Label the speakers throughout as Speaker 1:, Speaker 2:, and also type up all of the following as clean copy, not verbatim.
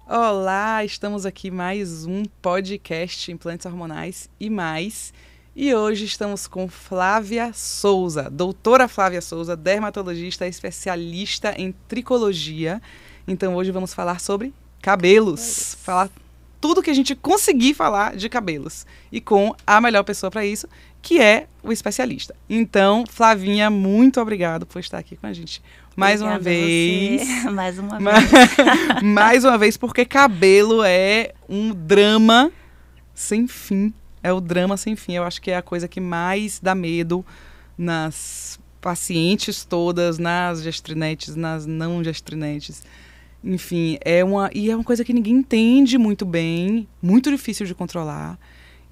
Speaker 1: Olá, estamos aqui mais um podcast Implantes Hormonais e mais. E hoje estamos com Flávia Souza, doutora Flávia Souza, dermatologista, especialista em tricologia. Então hoje vamos falar sobre cabelos, falar tudo que a gente conseguir falar de cabelos. E com a melhor pessoa para isso, que é o especialista. Então, Flavinha, muito obrigado por estar aqui com a gente. Mais uma vez.
Speaker 2: Mais uma vez.
Speaker 1: Mais uma vez, porque cabelo é um drama sem fim. É o drama sem fim. Eu acho que é a coisa que mais dá medo nas pacientes todas, nas gestrinetes, nas não gestrinetes. Enfim, é uma coisa que ninguém entende muito bem, muito difícil de controlar.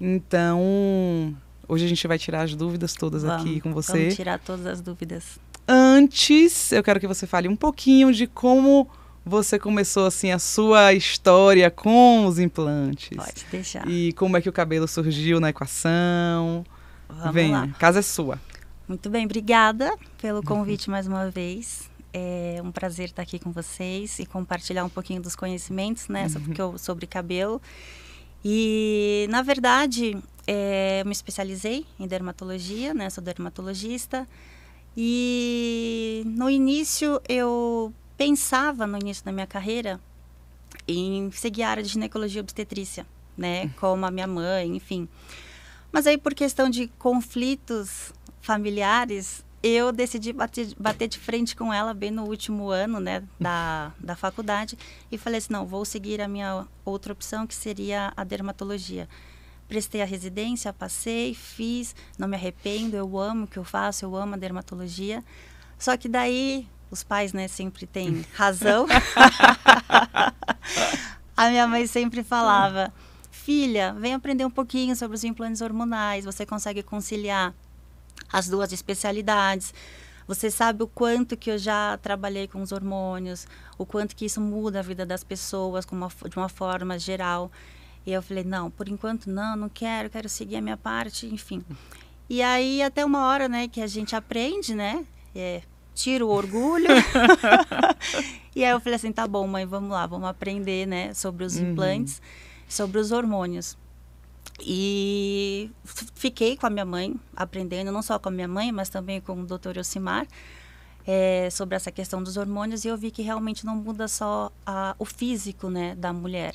Speaker 1: Então, hoje a gente vai tirar as dúvidas todas aqui com você.
Speaker 2: Vamos tirar todas as dúvidas.
Speaker 1: Antes, eu quero que você fale um pouquinho de como você começou assim a sua história com os implantes.
Speaker 2: Pode deixar.
Speaker 1: E como é que o cabelo surgiu na equação.
Speaker 2: Vamos lá.
Speaker 1: A casa é sua.
Speaker 2: Muito bem, obrigada pelo convite mais uma vez. É um prazer estar aqui com vocês e compartilhar um pouquinho dos conhecimentos, né, sobre cabelo. E, na verdade, eu me especializei em dermatologia, né, sou dermatologista. E no início eu pensava, no início da minha carreira, em seguir a área de ginecologia e obstetrícia, né, como a minha mãe, enfim. Mas aí por questão de conflitos familiares, eu decidi bater de frente com ela bem no último ano, né, da faculdade e falei assim, não, vou seguir a minha outra opção, que seria a dermatologia. Prestei a residência, passei, fiz, não me arrependo, eu amo o que eu faço, eu amo a dermatologia. Só que daí, os pais, né, sempre têm razão. A minha mãe sempre falava, filha, vem aprender um pouquinho sobre os implantes hormonais, você consegue conciliar as duas especialidades. Você sabe o quanto que eu já trabalhei com os hormônios, o quanto que isso muda a vida das pessoas de uma forma geral. E eu falei, não, por enquanto não quero seguir a minha parte, enfim. E aí, até uma hora, né, que a gente aprende, né, tira o orgulho. E aí eu falei assim, tá bom, mãe, vamos lá, vamos aprender, né, sobre os implantes, sobre os hormônios. E fiquei com a minha mãe, aprendendo, não só com a minha mãe, mas também com o Dr. Elcimar, sobre essa questão dos hormônios. E eu vi que realmente não muda só o físico, né, da mulher,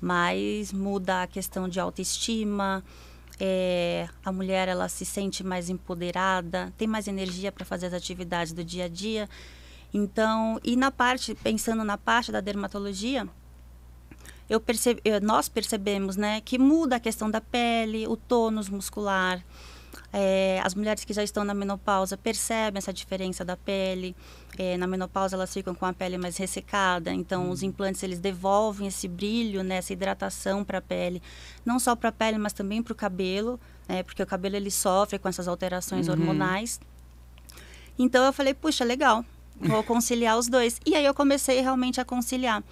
Speaker 2: mas muda a questão de autoestima, a mulher ela se sente mais empoderada, tem mais energia para fazer as atividades do dia a dia. Então, e pensando na parte da dermatologia, nós percebemos, né, que muda a questão da pele, o tônus muscular. As mulheres que já estão na menopausa percebem essa diferença da pele. Na menopausa elas ficam com a pele mais ressecada, então os implantes eles devolvem esse brilho, né, essa hidratação para a pele, não só para a pele, mas também para o cabelo, né, porque o cabelo ele sofre com essas alterações hormonais. Então eu falei, puxa, legal, vou conciliar os dois. E aí eu comecei realmente a conciliar.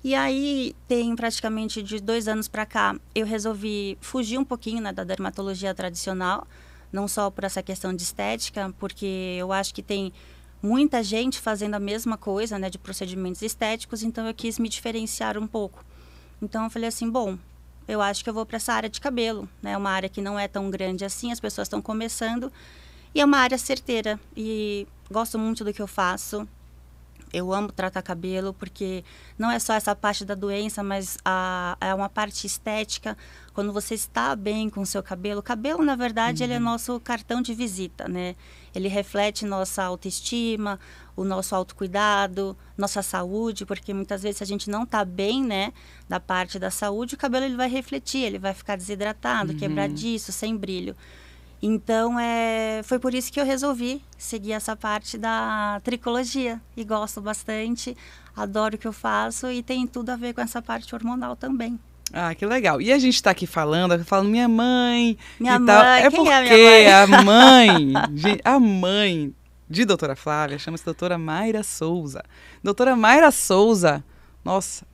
Speaker 2: E aí, tem praticamente de 2 anos para cá, eu resolvi fugir um pouquinho, né, da dermatologia tradicional, não só por essa questão de estética, porque eu acho que tem muita gente fazendo a mesma coisa, né, de procedimentos estéticos, então eu quis me diferenciar um pouco. Então eu falei assim, bom, eu acho que eu vou para essa área de cabelo, né, uma área que não é tão grande assim, as pessoas estão começando, e é uma área certeira, e gosto muito do que eu faço. Eu amo tratar cabelo porque não é só essa parte da doença, mas é uma parte estética. Quando você está bem com o seu cabelo, o cabelo, na verdade, ele é nosso cartão de visita, né? Ele reflete nossa autoestima, o nosso autocuidado, nossa saúde, porque muitas vezes se a gente não está bem, né, da parte da saúde, o cabelo ele vai refletir, ele vai ficar desidratado, quebradiço, sem brilho. Então, foi por isso que eu resolvi seguir essa parte da tricologia. E gosto bastante, adoro o que eu faço e tem tudo a ver com essa parte hormonal também.
Speaker 1: Ah, que legal. E a gente está aqui falando minha mãe
Speaker 2: minha
Speaker 1: e
Speaker 2: mãe,
Speaker 1: tal. É
Speaker 2: quem
Speaker 1: porque
Speaker 2: é a mãe?
Speaker 1: a mãe de doutora Flávia chama-se doutora Mayra Souza. Doutora Mayra Souza, nossa,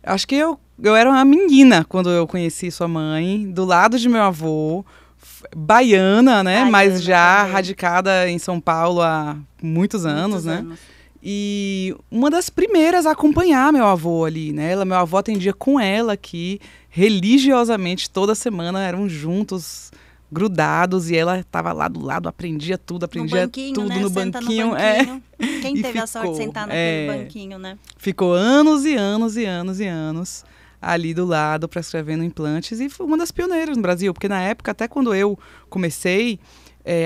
Speaker 1: acho que eu era uma menina quando eu conheci sua mãe, do lado de meu avô, baiana, né?
Speaker 2: Baiana
Speaker 1: Mas já
Speaker 2: também.
Speaker 1: radicada em São Paulo há muitos anos,
Speaker 2: Muitos
Speaker 1: né?
Speaker 2: anos.
Speaker 1: E uma das primeiras a acompanhar meu avô ali, né? Meu avô atendia com ela aqui, religiosamente, toda semana, eram juntos, grudados, e ela estava lá do lado, aprendia tudo
Speaker 2: No banquinho, né?
Speaker 1: no
Speaker 2: Senta
Speaker 1: banquinho.
Speaker 2: no banquinho. Quem
Speaker 1: E
Speaker 2: teve a sorte de
Speaker 1: ficou,
Speaker 2: sentar naquele banquinho, né?
Speaker 1: ficou anos e anos e anos e anos ali do lado prescrevendo implantes, e foi uma das pioneiras no Brasil, porque na época, até quando eu comecei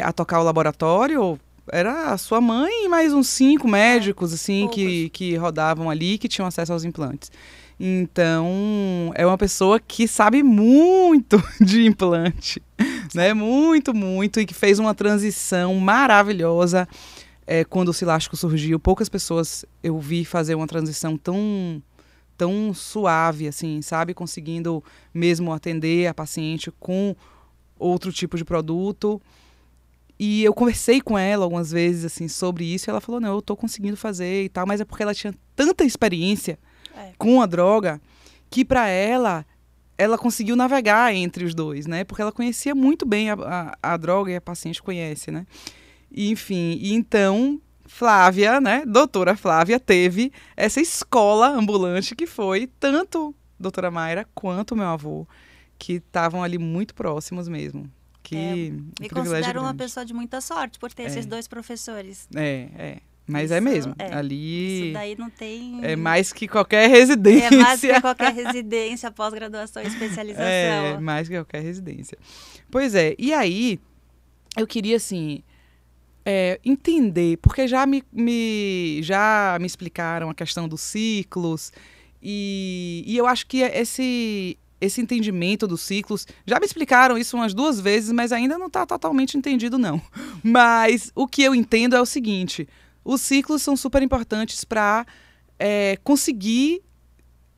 Speaker 1: a tocar o laboratório, era a sua mãe e mais uns 5 médicos assim que rodavam ali, que tinham acesso aos implantes. Então, é uma pessoa que sabe muito de implante, né? Muito, muito, e que fez uma transição maravilhosa quando o Silástico surgiu. Poucas pessoas eu vi fazer uma transição tão suave, assim, sabe? Conseguindo mesmo atender a paciente com outro tipo de produto. E eu conversei com ela algumas vezes, assim, sobre isso, e ela falou, não, eu tô conseguindo fazer e tal, mas é porque ela tinha tanta experiência com a droga, que para ela conseguiu navegar entre os dois, né? Porque ela conhecia muito bem a droga, e a paciente conhece, né? E, enfim, então, Flávia, né? Doutora Flávia teve essa escola ambulante que foi tanto doutora Mayra quanto meu avô, que estavam ali muito próximos mesmo.
Speaker 2: Me considero uma pessoa de muita sorte por ter esses 2 professores.
Speaker 1: Mas
Speaker 2: isso,
Speaker 1: mesmo. Ali.
Speaker 2: Isso daí não tem.
Speaker 1: É mais que qualquer residência.
Speaker 2: É mais que qualquer residência, pós-graduação e especialização.
Speaker 1: É mais que qualquer residência. Pois é. E aí, eu queria, assim, entender, porque já me explicaram a questão dos ciclos, e eu acho que esse entendimento dos ciclos, já me explicaram isso umas 2 vezes, mas ainda não está totalmente entendido, não. Mas o que eu entendo é o seguinte: os ciclos são super importantes para conseguir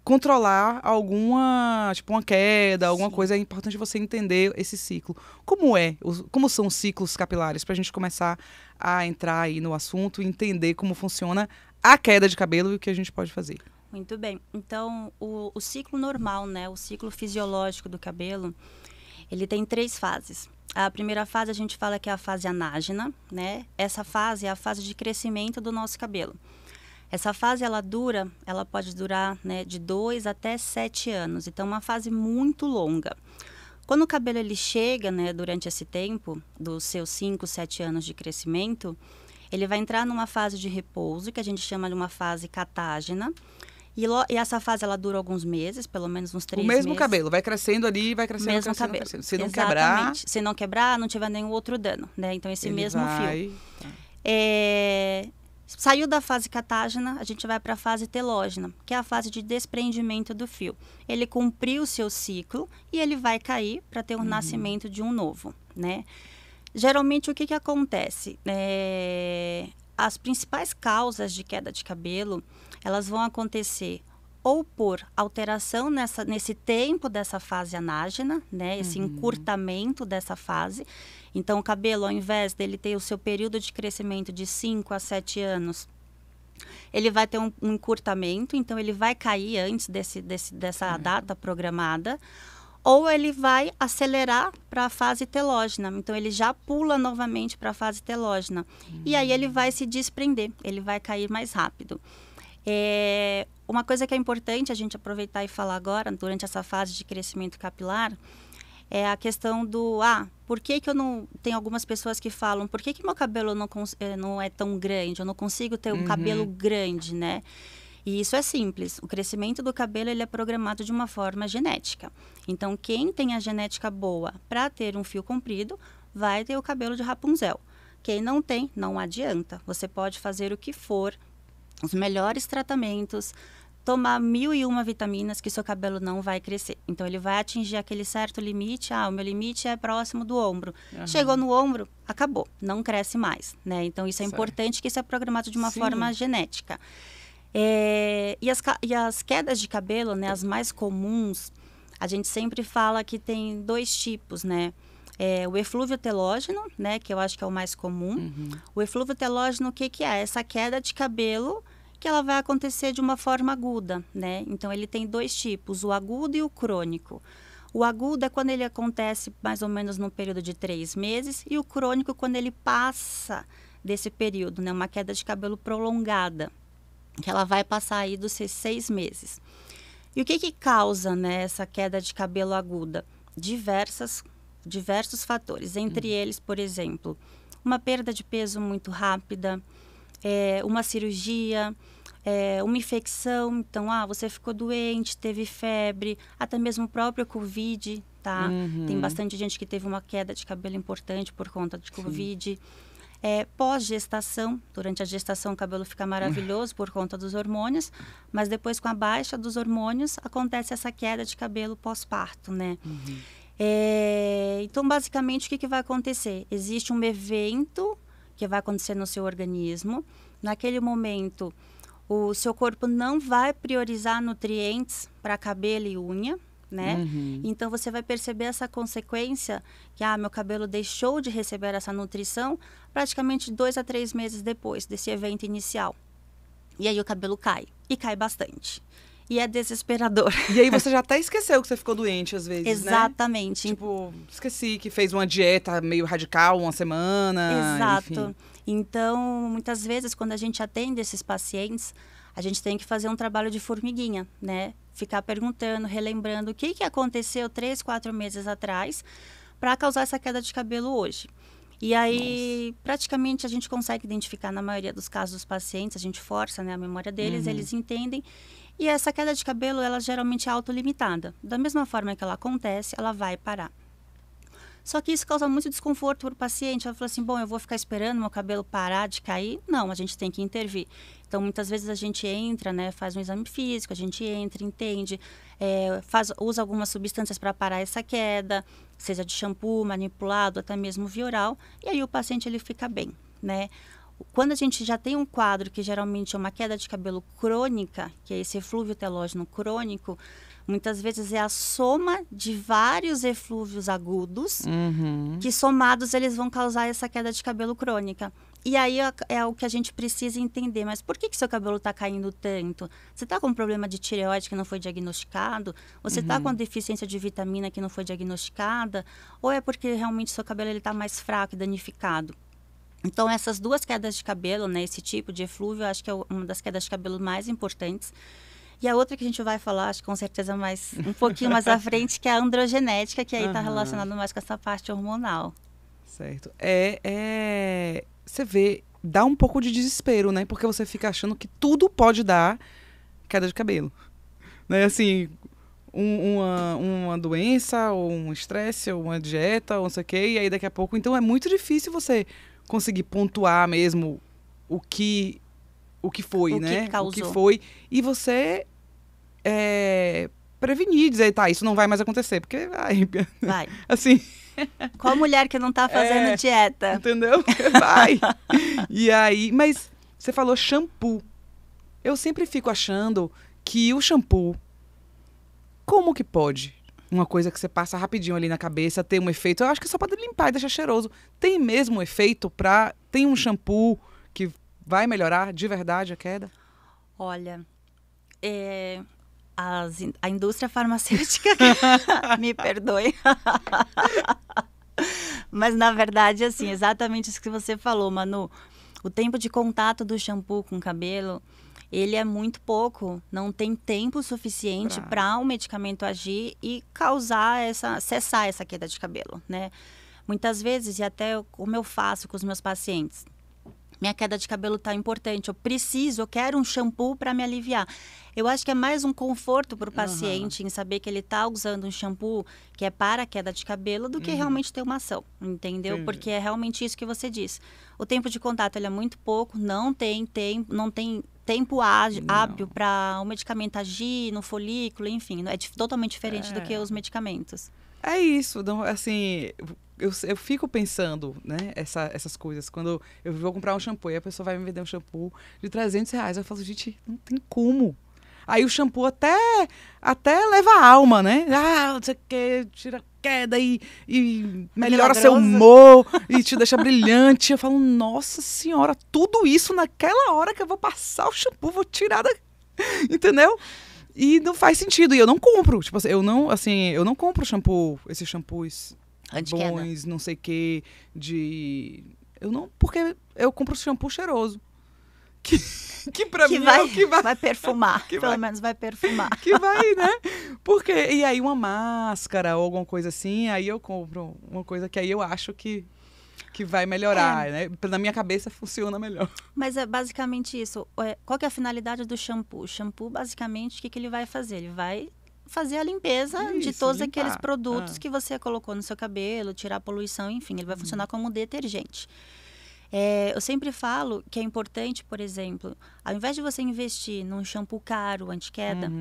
Speaker 1: controlar alguma, tipo uma queda, alguma coisa. É importante você entender esse ciclo. Como são os ciclos capilares, para a gente começar a entrar aí no assunto e entender como funciona a queda de cabelo e o que a gente pode fazer.
Speaker 2: Muito bem. Então, o ciclo normal, né, o ciclo fisiológico do cabelo, ele tem 3 fases. A primeira fase a gente fala que é a fase anágena, né? Essa fase é a fase de crescimento do nosso cabelo. Essa fase, ela pode durar, né, de 2 até 7 anos. Então, é uma fase muito longa. Quando o cabelo ele chega, né, durante esse tempo, dos seus 5, 7 anos de crescimento, ele vai entrar numa fase de repouso, que a gente chama de uma fase catágena. E essa fase, ela dura alguns meses, pelo menos uns 3 meses.
Speaker 1: O mesmo cabelo, vai crescendo ali, vai crescendo,
Speaker 2: mesmo
Speaker 1: crescendo,
Speaker 2: cabelo.
Speaker 1: crescendo. Se não
Speaker 2: Exatamente.
Speaker 1: quebrar...
Speaker 2: Se não quebrar, não tiver nenhum outro dano, né? Então, esse mesmo fio. Saiu da fase catágena, a gente vai para a fase telógena, que é a fase de desprendimento do fio. Ele cumpriu o seu ciclo e ele vai cair para ter o nascimento de um novo, né? Geralmente, o que acontece? As principais causas de queda de cabelo, elas vão acontecer ou por alteração nesse tempo dessa fase anágena, né? Esse encurtamento dessa fase. Então, o cabelo, ao invés dele ter o seu período de crescimento de 5 a 7 anos, ele vai ter um encurtamento, então ele vai cair antes dessa data programada, ou ele vai acelerar para a fase telógena. Então, ele já pula novamente para a fase telógena. E aí ele vai se desprender, ele vai cair mais rápido. Uma coisa que é importante a gente aproveitar e falar agora, durante essa fase de crescimento capilar, é a questão do, por que eu não... Tem algumas pessoas que falam, por que meu cabelo não é tão grande? Eu não consigo ter um cabelo grande, né? E isso é simples. O crescimento do cabelo, ele é programado de uma forma genética. Então, quem tem a genética boa para ter um fio comprido, vai ter o cabelo de Rapunzel. Quem não tem, não adianta. Você pode fazer o que for, os melhores tratamentos, tomar 1001 vitaminas que seu cabelo não vai crescer. Então, ele vai atingir aquele certo limite. O meu limite é próximo do ombro. Chegou no ombro, acabou. Não cresce mais, né? Então, isso é importante, que isso é programado de uma forma genética. E as quedas de cabelo, né, as mais comuns, a gente sempre fala que tem 2 tipos, né? O eflúvio telógeno, né, que eu acho que é o mais comum. O eflúvio telógeno, o que é? Essa queda de cabelo que ela vai acontecer de uma forma aguda, né? Então, ele tem 2 tipos, o agudo e o crônico. O agudo é quando ele acontece mais ou menos num período de 3 meses, e o crônico quando ele passa desse período, né? Uma queda de cabelo prolongada, que ela vai passar aí dos 6 meses. E o que causa, né, essa queda de cabelo aguda? Diversos fatores, entre eles, por exemplo, uma perda de peso muito rápida, uma cirurgia, uma infecção. Então, você ficou doente, teve febre, até mesmo o próprio Covid, tá? Tem bastante gente que teve uma queda de cabelo importante por conta de Covid. Pós-gestação, durante a gestação o cabelo fica maravilhoso por conta dos hormônios, mas depois com a baixa dos hormônios acontece essa queda de cabelo pós-parto, né? Então, basicamente, o que vai acontecer? Existe um evento que vai acontecer no seu organismo. Naquele momento, o seu corpo não vai priorizar nutrientes para cabelo e unha, né? Então, você vai perceber essa consequência que, meu cabelo deixou de receber essa nutrição praticamente 2 a 3 meses depois desse evento inicial. E aí o cabelo cai, e cai bastante. E é desesperador.
Speaker 1: E aí você já até esqueceu que você ficou doente às vezes,
Speaker 2: Exatamente.
Speaker 1: né? Tipo, esqueci que fez uma dieta meio radical uma semana.
Speaker 2: Exato.
Speaker 1: Enfim.
Speaker 2: Então, muitas vezes, quando a gente atende esses pacientes, a gente tem que fazer um trabalho de formiguinha, né? Ficar perguntando, relembrando o que aconteceu 3, 4 meses atrás para causar essa queda de cabelo hoje. E aí, praticamente, a gente consegue identificar, na maioria dos casos dos pacientes, a gente força, né, a memória deles, eles entendem. E essa queda de cabelo, ela geralmente é autolimitada. Da mesma forma que ela acontece, ela vai parar. Só que isso causa muito desconforto para o paciente. Ela fala assim, bom, eu vou ficar esperando meu cabelo parar de cair? Não, a gente tem que intervir. Então, muitas vezes a gente entra, né, faz um exame físico, a gente entra, entende, usa algumas substâncias para parar essa queda, seja de shampoo, manipulado, até mesmo via oral, e aí o paciente ele fica bem, né? Quando a gente já tem um quadro que geralmente é uma queda de cabelo crônica, que é esse eflúvio telógeno crônico, muitas vezes é a soma de vários eflúvios agudos, que somados eles vão causar essa queda de cabelo crônica. E aí é o que a gente precisa entender. Mas por que seu cabelo está caindo tanto? Você está com um problema de tireoide que não foi diagnosticado? Você está com deficiência de vitamina que não foi diagnosticada? Ou é porque realmente seu cabelo está mais fraco e danificado? Então, essas duas quedas de cabelo, né, esse tipo de eflúvio, eu acho que é uma das quedas de cabelo mais importantes. E a outra que a gente vai falar, acho que com certeza um pouquinho mais à frente, que é a androgenética, que aí está relacionado mais com essa parte hormonal.
Speaker 1: Certo. Você vê, dá um pouco de desespero, né? Porque você fica achando que tudo pode dar queda de cabelo. Né? Assim, uma doença, ou um estresse, ou uma dieta, ou não sei o quê, e aí daqui a pouco... Então, é muito difícil você conseguir pontuar mesmo o que foi, né?
Speaker 2: Que causou.
Speaker 1: O que foi. E você prevenir, dizer, tá, isso não vai mais acontecer. Porque
Speaker 2: vai.
Speaker 1: Assim...
Speaker 2: Qual mulher que não tá fazendo dieta?
Speaker 1: Entendeu? Vai. E aí... Mas você falou shampoo. Eu sempre fico achando que o shampoo... Como que pode uma coisa que você passa rapidinho ali na cabeça ter um efeito? Eu acho que só pode limpar e deixar cheiroso. Tem mesmo efeito tem um shampoo que vai melhorar de verdade a queda?
Speaker 2: Olha, a indústria farmacêutica, me perdoe, mas na verdade, assim, exatamente isso que você falou, Manu. O tempo de contato do shampoo com o cabelo, ele é muito pouco, não tem tempo suficiente para o medicamento agir e cessar essa queda de cabelo, né? Muitas vezes, e até como eu faço com os meus pacientes, minha queda de cabelo está importante, eu quero um shampoo para me aliviar. Eu acho que é mais um conforto para o paciente em saber que ele está usando um shampoo que é para a queda de cabelo do que realmente ter uma ação, entendeu? Entendi. Porque é realmente isso que você disse. O tempo de contato ele é muito pouco, não tem tempo hábil para o medicamento agir no folículo, enfim, é totalmente diferente do que os medicamentos.
Speaker 1: É isso, assim... Eu fico pensando, né, essas coisas. Quando eu vou comprar um shampoo e a pessoa vai me vender um shampoo de R$300, eu falo, gente, não tem como. Aí o shampoo até leva a alma, né? Não sei o que, tira queda e melhora seu humor e te deixa brilhante. Eu falo, nossa senhora, tudo isso naquela hora que eu vou passar o shampoo, vou tirar da... Entendeu? E não faz sentido. E eu não compro. Tipo, eu não compro shampoo, esses shampoos bons, não sei o que, Eu não, porque eu compro shampoo cheiroso. Que pra mim
Speaker 2: vai,
Speaker 1: é o que vai
Speaker 2: perfumar,
Speaker 1: que
Speaker 2: pelo
Speaker 1: vai,
Speaker 2: menos vai perfumar.
Speaker 1: que vai, né? Porque, e aí uma máscara ou alguma coisa assim, aí eu compro uma coisa que aí eu acho que vai melhorar, né? Na minha cabeça funciona melhor.
Speaker 2: Mas é basicamente isso. Qual que é a finalidade do shampoo? O shampoo, basicamente, o que ele vai fazer? Ele vai fazer a limpeza de todos aqueles produtos que você colocou no seu cabelo, tirar a poluição, enfim, ele vai funcionar como detergente. Eu sempre falo que é importante, por exemplo, ao invés de você investir num shampoo caro, anti-queda,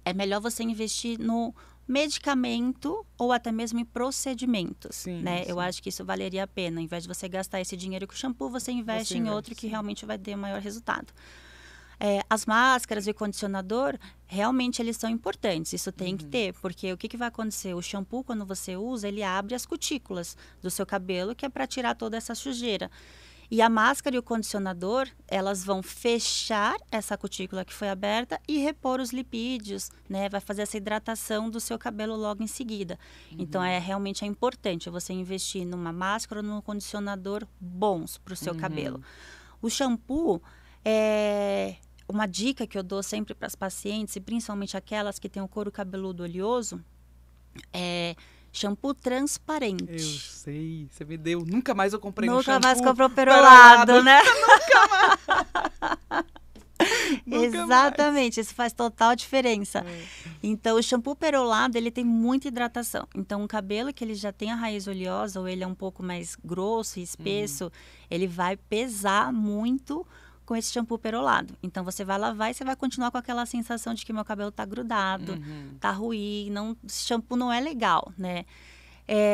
Speaker 2: é melhor você investir no medicamento ou até mesmo em procedimentos, né?
Speaker 1: Sim.
Speaker 2: Eu acho que isso valeria a pena. Ao invés de você gastar esse dinheiro com shampoo, você investe em outro que realmente vai ter maior resultado. As máscaras e o condicionador, realmente eles são importantes, isso tem que ter, porque o que vai acontecer? O shampoo, quando você usa, ele abre as cutículas do seu cabelo, que é para tirar toda essa sujeira. E a máscara e o condicionador, elas vão fechar essa cutícula que foi aberta e repor os lipídios, né? Vai fazer essa hidratação do seu cabelo logo em seguida. Então, realmente é importante você investir numa máscara ou num condicionador bons para o seu cabelo. O shampoo uma dica que eu dou sempre para as pacientes, e principalmente aquelas que têm o couro cabeludo oleoso, é shampoo transparente.
Speaker 1: Eu sei, você me deu. Nunca mais eu comprei um shampoo.
Speaker 2: Nunca mais comprou perolado, né?
Speaker 1: Nunca mais.
Speaker 2: Exatamente, isso faz total diferença. Então, o shampoo perolado, ele tem muita hidratação. Então, um cabelo que ele já tem a raiz oleosa, ou ele é um pouco mais grosso e espesso, ele vai pesar muito com esse shampoo perolado. Então, você vai lavar e você vai continuar com aquela sensação de que meu cabelo tá grudado, tá ruim, shampoo não é legal, né?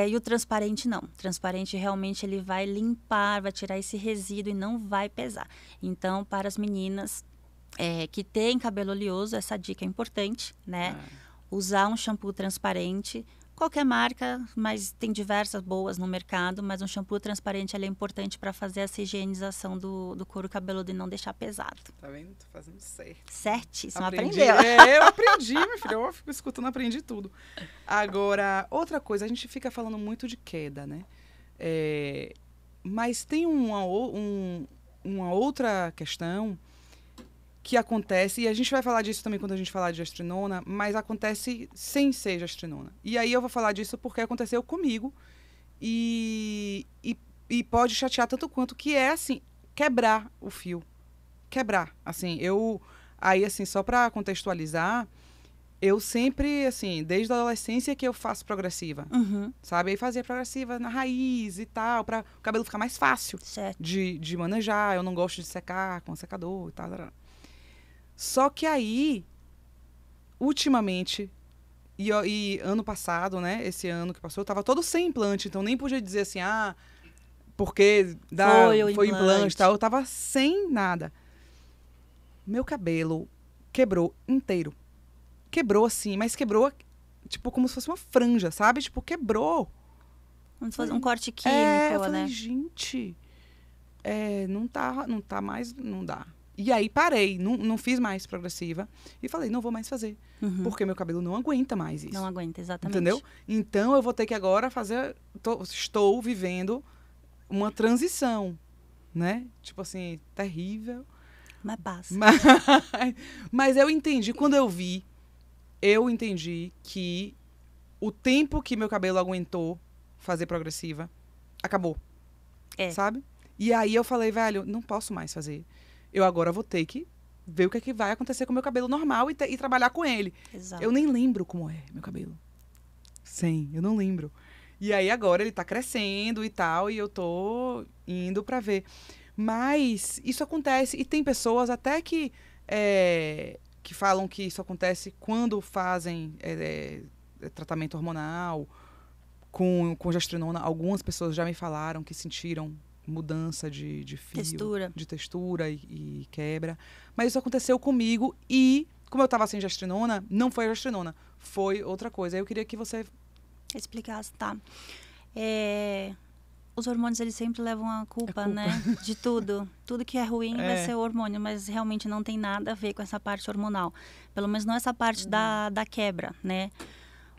Speaker 2: E o transparente não. O transparente realmente ele vai limpar, vai tirar esse resíduo e não vai pesar. Então, para as meninas que têm cabelo oleoso, essa dica é importante, né? Usar um shampoo transparente. Qualquer marca, mas tem diversas boas no mercado, mas um shampoo transparente ele é importante para fazer essa higienização do couro cabeludo e não deixar pesado.
Speaker 1: Tá vendo? Tô fazendo certo.
Speaker 2: Certíssimo,
Speaker 1: Aprendi.
Speaker 2: aprendeu.
Speaker 1: Eu aprendi, minha filha. Eu fico escutando, aprendi tudo. Agora, outra coisa, a gente fica falando muito de queda, né? Mas tem uma outra questão que acontece, e a gente vai falar disso também quando a gente falar de gestrinona, mas acontece sem ser gestrinona. E aí eu vou falar disso porque aconteceu comigo e pode chatear tanto quanto, que é, assim, quebrar o fio. Quebrar. Assim, aí, assim, só para contextualizar, eu sempre, assim, desde a adolescência que eu faço progressiva, sabe? Aí fazia progressiva na raiz e tal, para o cabelo ficar mais fácil de manejar. Eu não gosto de secar com secador e tal. Só que aí, ultimamente, e ano passado, né? Esse ano que passou, eu tava todo sem implante, então nem podia dizer assim, porque foi implante e tal. Eu tava sem nada. Meu cabelo quebrou inteiro. Quebrou assim, mas quebrou, tipo, como se fosse uma franja, sabe? Tipo, quebrou.
Speaker 2: Como se fosse um corte químico,
Speaker 1: eu falei,
Speaker 2: né?
Speaker 1: gente, não tá mais, não dá. E aí parei, não fiz mais progressiva. E falei, não vou mais fazer. Porque meu cabelo não aguenta mais isso.
Speaker 2: Não aguenta, exatamente.
Speaker 1: Entendeu? Então, eu vou ter que agora estou vivendo uma transição, né? Tipo assim, terrível.
Speaker 2: Mas passa.
Speaker 1: Mas eu entendi, quando eu entendi que o tempo que meu cabelo aguentou fazer progressiva, acabou. Sabe? E aí eu falei, velho, não posso mais fazer. Eu agora vou ter que ver o que vai acontecer com o meu cabelo normal e trabalhar com ele.
Speaker 2: Exato.
Speaker 1: Eu nem lembro como é meu cabelo. Sim, eu não lembro. E aí agora ele tá crescendo e tal, e eu tô indo pra ver. Mas isso acontece, e tem pessoas até que falam que isso acontece quando fazem tratamento hormonal com gestrinona. Algumas pessoas já me falaram que sentiram mudança de fio, de textura e quebra. Mas isso aconteceu comigo e, como eu estava sem gestrinona, não foi a gestrinona, foi outra coisa. Eu queria que você
Speaker 2: explicasse, tá? Os hormônios, eles sempre levam a culpa, né? De tudo. Tudo que é ruim vai ser o hormônio, mas realmente não tem nada a ver com essa parte hormonal. Pelo menos não essa parte da quebra, né?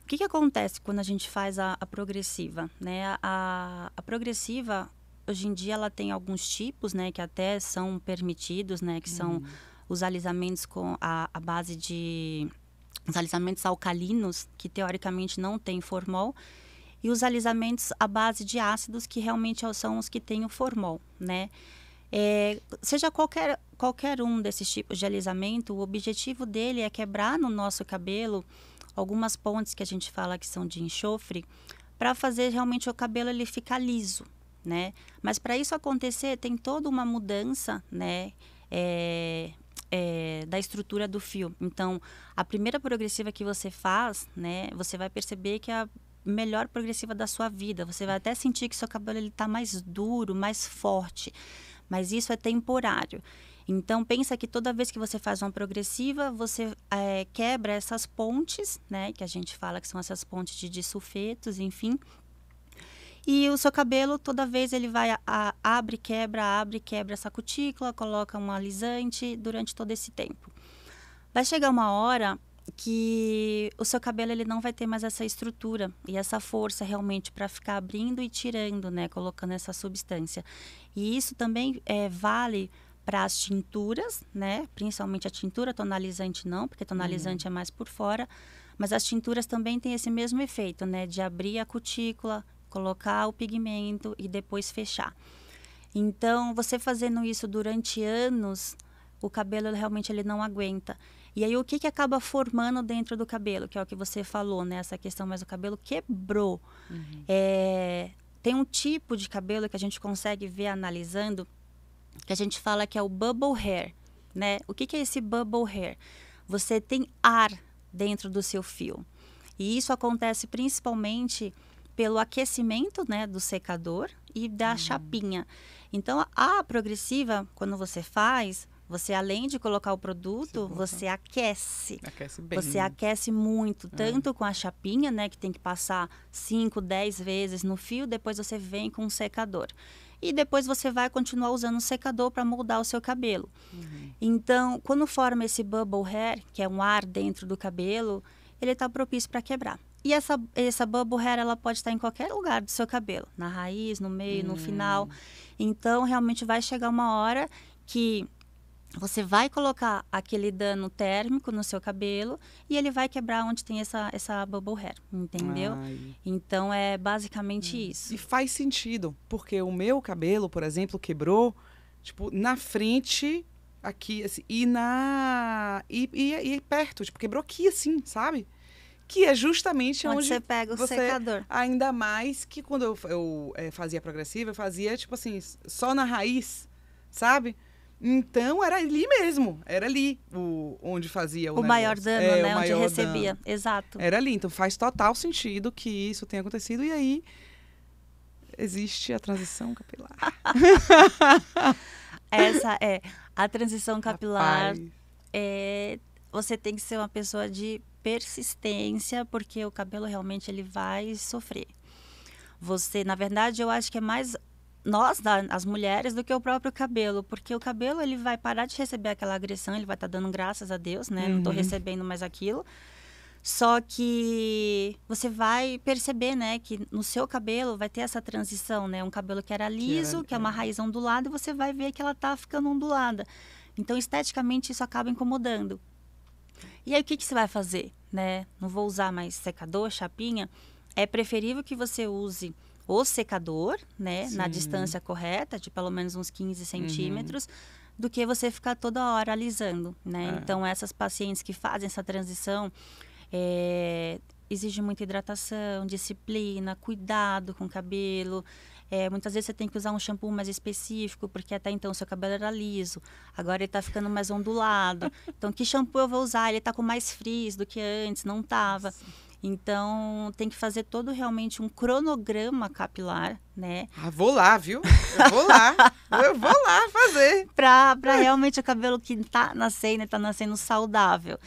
Speaker 2: O que acontece quando a gente faz a progressiva, né? A progressiva, hoje em dia ela tem alguns tipos, né, que até são permitidos, né, que são os alisamentos com a base de os alisamentos alcalinos, que teoricamente não tem formol, e os alisamentos à base de ácidos, que realmente são os que têm o formol, né? Seja qualquer um desses tipos de alisamento, o objetivo dele é quebrar no nosso cabelo algumas pontes que a gente fala que são de enxofre, para fazer realmente o cabelo ele ficar liso, né? Mas para isso acontecer, tem toda uma mudança, né? Da estrutura do fio. Então, a primeira progressiva que você faz, né? Você vai perceber que é a melhor progressiva da sua vida. Você vai até sentir que seu cabelo ele tá mais duro, mais forte. Mas isso é temporário. Então, pensa que toda vez que você faz uma progressiva, você quebra essas pontes, né? Que a gente fala que são essas pontes de sulfetos, enfim. E o seu cabelo, toda vez ele vai, abre, quebra essa cutícula, coloca um alisante durante todo esse tempo. Vai chegar uma hora que o seu cabelo ele não vai ter mais essa estrutura e essa força realmente para ficar abrindo e tirando, né? Colocando essa substância. E isso também vale para as tinturas, né? Principalmente a tintura, tonalizante não, porque tonalizante é mais por fora. Mas as tinturas também têm esse mesmo efeito, né? De abrir a cutícula, colocar o pigmento e depois fechar. Então, você fazendo isso durante anos, o cabelo realmente ele não aguenta. E aí, o que acaba formando dentro do cabelo? Que é o que você falou, né? Essa questão, mas o cabelo quebrou. Tem um tipo de cabelo que a gente consegue ver analisando, que a gente fala que é o bubble hair, né? O que é esse bubble hair? Você tem ar dentro do seu fio. E isso acontece principalmente pelo aquecimento, né, do secador e da chapinha. Então, a progressiva, quando você faz, você além de colocar o produto, você aquece.
Speaker 1: Aquece bem.
Speaker 2: Você aquece muito, tanto com a chapinha, né, que tem que passar 5, 10 vezes no fio, depois você vem com um secador. E depois você vai continuar usando o secador para moldar o seu cabelo. Então, quando forma esse bubble hair, que é um ar dentro do cabelo, ele está propício para quebrar. E essa bubble hair, ela pode estar em qualquer lugar do seu cabelo. Na raiz, no meio, no final. Então, realmente vai chegar uma hora que você vai colocar aquele dano térmico no seu cabelo e ele vai quebrar onde tem essa bubble hair, entendeu? Então, é basicamente isso.
Speaker 1: E faz sentido, porque o meu cabelo, por exemplo, quebrou, tipo, na frente, aqui, assim, e perto, tipo, quebrou aqui, assim, sabe? Que é justamente onde
Speaker 2: você pega o secador.
Speaker 1: Ainda mais que quando eu fazia progressiva, eu fazia, tipo assim, só na raiz, sabe? Então, era ali mesmo. Era ali onde fazia o negócio.
Speaker 2: Maior dano, né? Onde recebia.
Speaker 1: Dano.
Speaker 2: Exato.
Speaker 1: Era ali. Então, faz total sentido que isso tenha acontecido. E aí, existe a transição capilar.
Speaker 2: Essa é a transição capilar.
Speaker 1: Rapaz.
Speaker 2: Você tem que ser uma pessoa de persistência, porque o cabelo realmente ele vai sofrer. Na verdade, eu acho que é mais nós, as mulheres, do que o próprio cabelo, porque o cabelo ele vai parar de receber aquela agressão, ele vai estar dando graças a Deus, né? Não estou recebendo mais aquilo. Só que você vai perceber, né, que no seu cabelo vai ter essa transição, né? Um cabelo que era liso, que é uma raiz ondulada, e você vai ver que ela tá ficando ondulada. Então, esteticamente, isso acaba incomodando. E aí, o que você vai fazer, né? Não vou usar mais secador, chapinha. É preferível que você use o secador, né? Na distância correta, de pelo menos uns 15 centímetros, do que você ficar toda hora alisando, né? Então, essas pacientes que fazem essa transição, exige muita hidratação, disciplina, cuidado com o cabelo. Muitas vezes você tem que usar um shampoo mais específico, porque até então o seu cabelo era liso, agora ele está ficando mais ondulado. Então, que shampoo eu vou usar? Ele está com mais frizz do que antes, não estava. Então, tem que fazer todo realmente um cronograma capilar, né?
Speaker 1: Vou lá, viu? Eu vou lá fazer.
Speaker 2: Para realmente o cabelo que está nascendo saudável.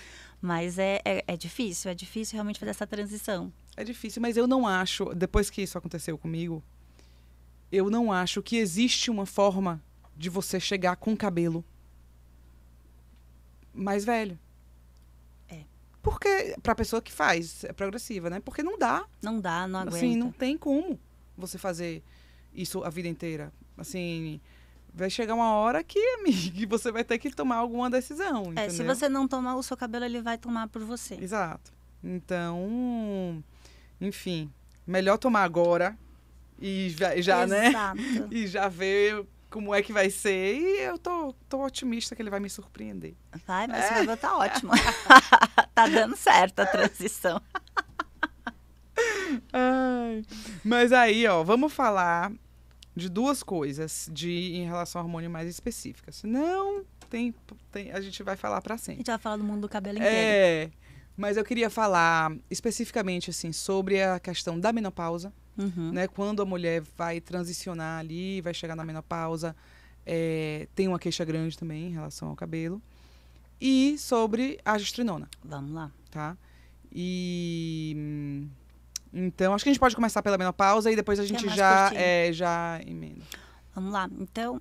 Speaker 2: Mas é difícil realmente fazer essa transição.
Speaker 1: É difícil, mas eu não acho, depois que isso aconteceu comigo, eu não acho que existe uma forma de você chegar com cabelo mais velho. Porque, pra pessoa que faz, é progressiva, né? Porque não dá.
Speaker 2: Não dá, não aguenta.
Speaker 1: Assim, não tem como você fazer isso a vida inteira. assim, vai chegar uma hora que, amiga, você vai ter que tomar alguma decisão, entendeu?
Speaker 2: Se você não tomar, o seu cabelo ele vai tomar por você.
Speaker 1: Exato. Então, enfim, melhor tomar agora e já né? E já ver como é que vai ser. E eu tô otimista que ele vai me surpreender.
Speaker 2: Vai, mas o cabelo tá ótimo. Tá dando certo a transição.
Speaker 1: Ai. Mas aí, ó, vamos falar de duas coisas em relação ao hormônio mais específicas. Senão, a gente vai falar pra
Speaker 2: A
Speaker 1: sempre.
Speaker 2: gente vai falar do mundo do cabelo inteiro.
Speaker 1: Mas eu queria falar especificamente, assim, sobre a questão da menopausa. Né? Quando a mulher vai transicionar ali, vai chegar na menopausa, tem uma queixa grande também em relação ao cabelo. E sobre a gestrinona.
Speaker 2: Vamos lá.
Speaker 1: Tá? Então, acho que a gente pode começar pela menopausa e depois a gente já emenda.
Speaker 2: Vamos lá. Então,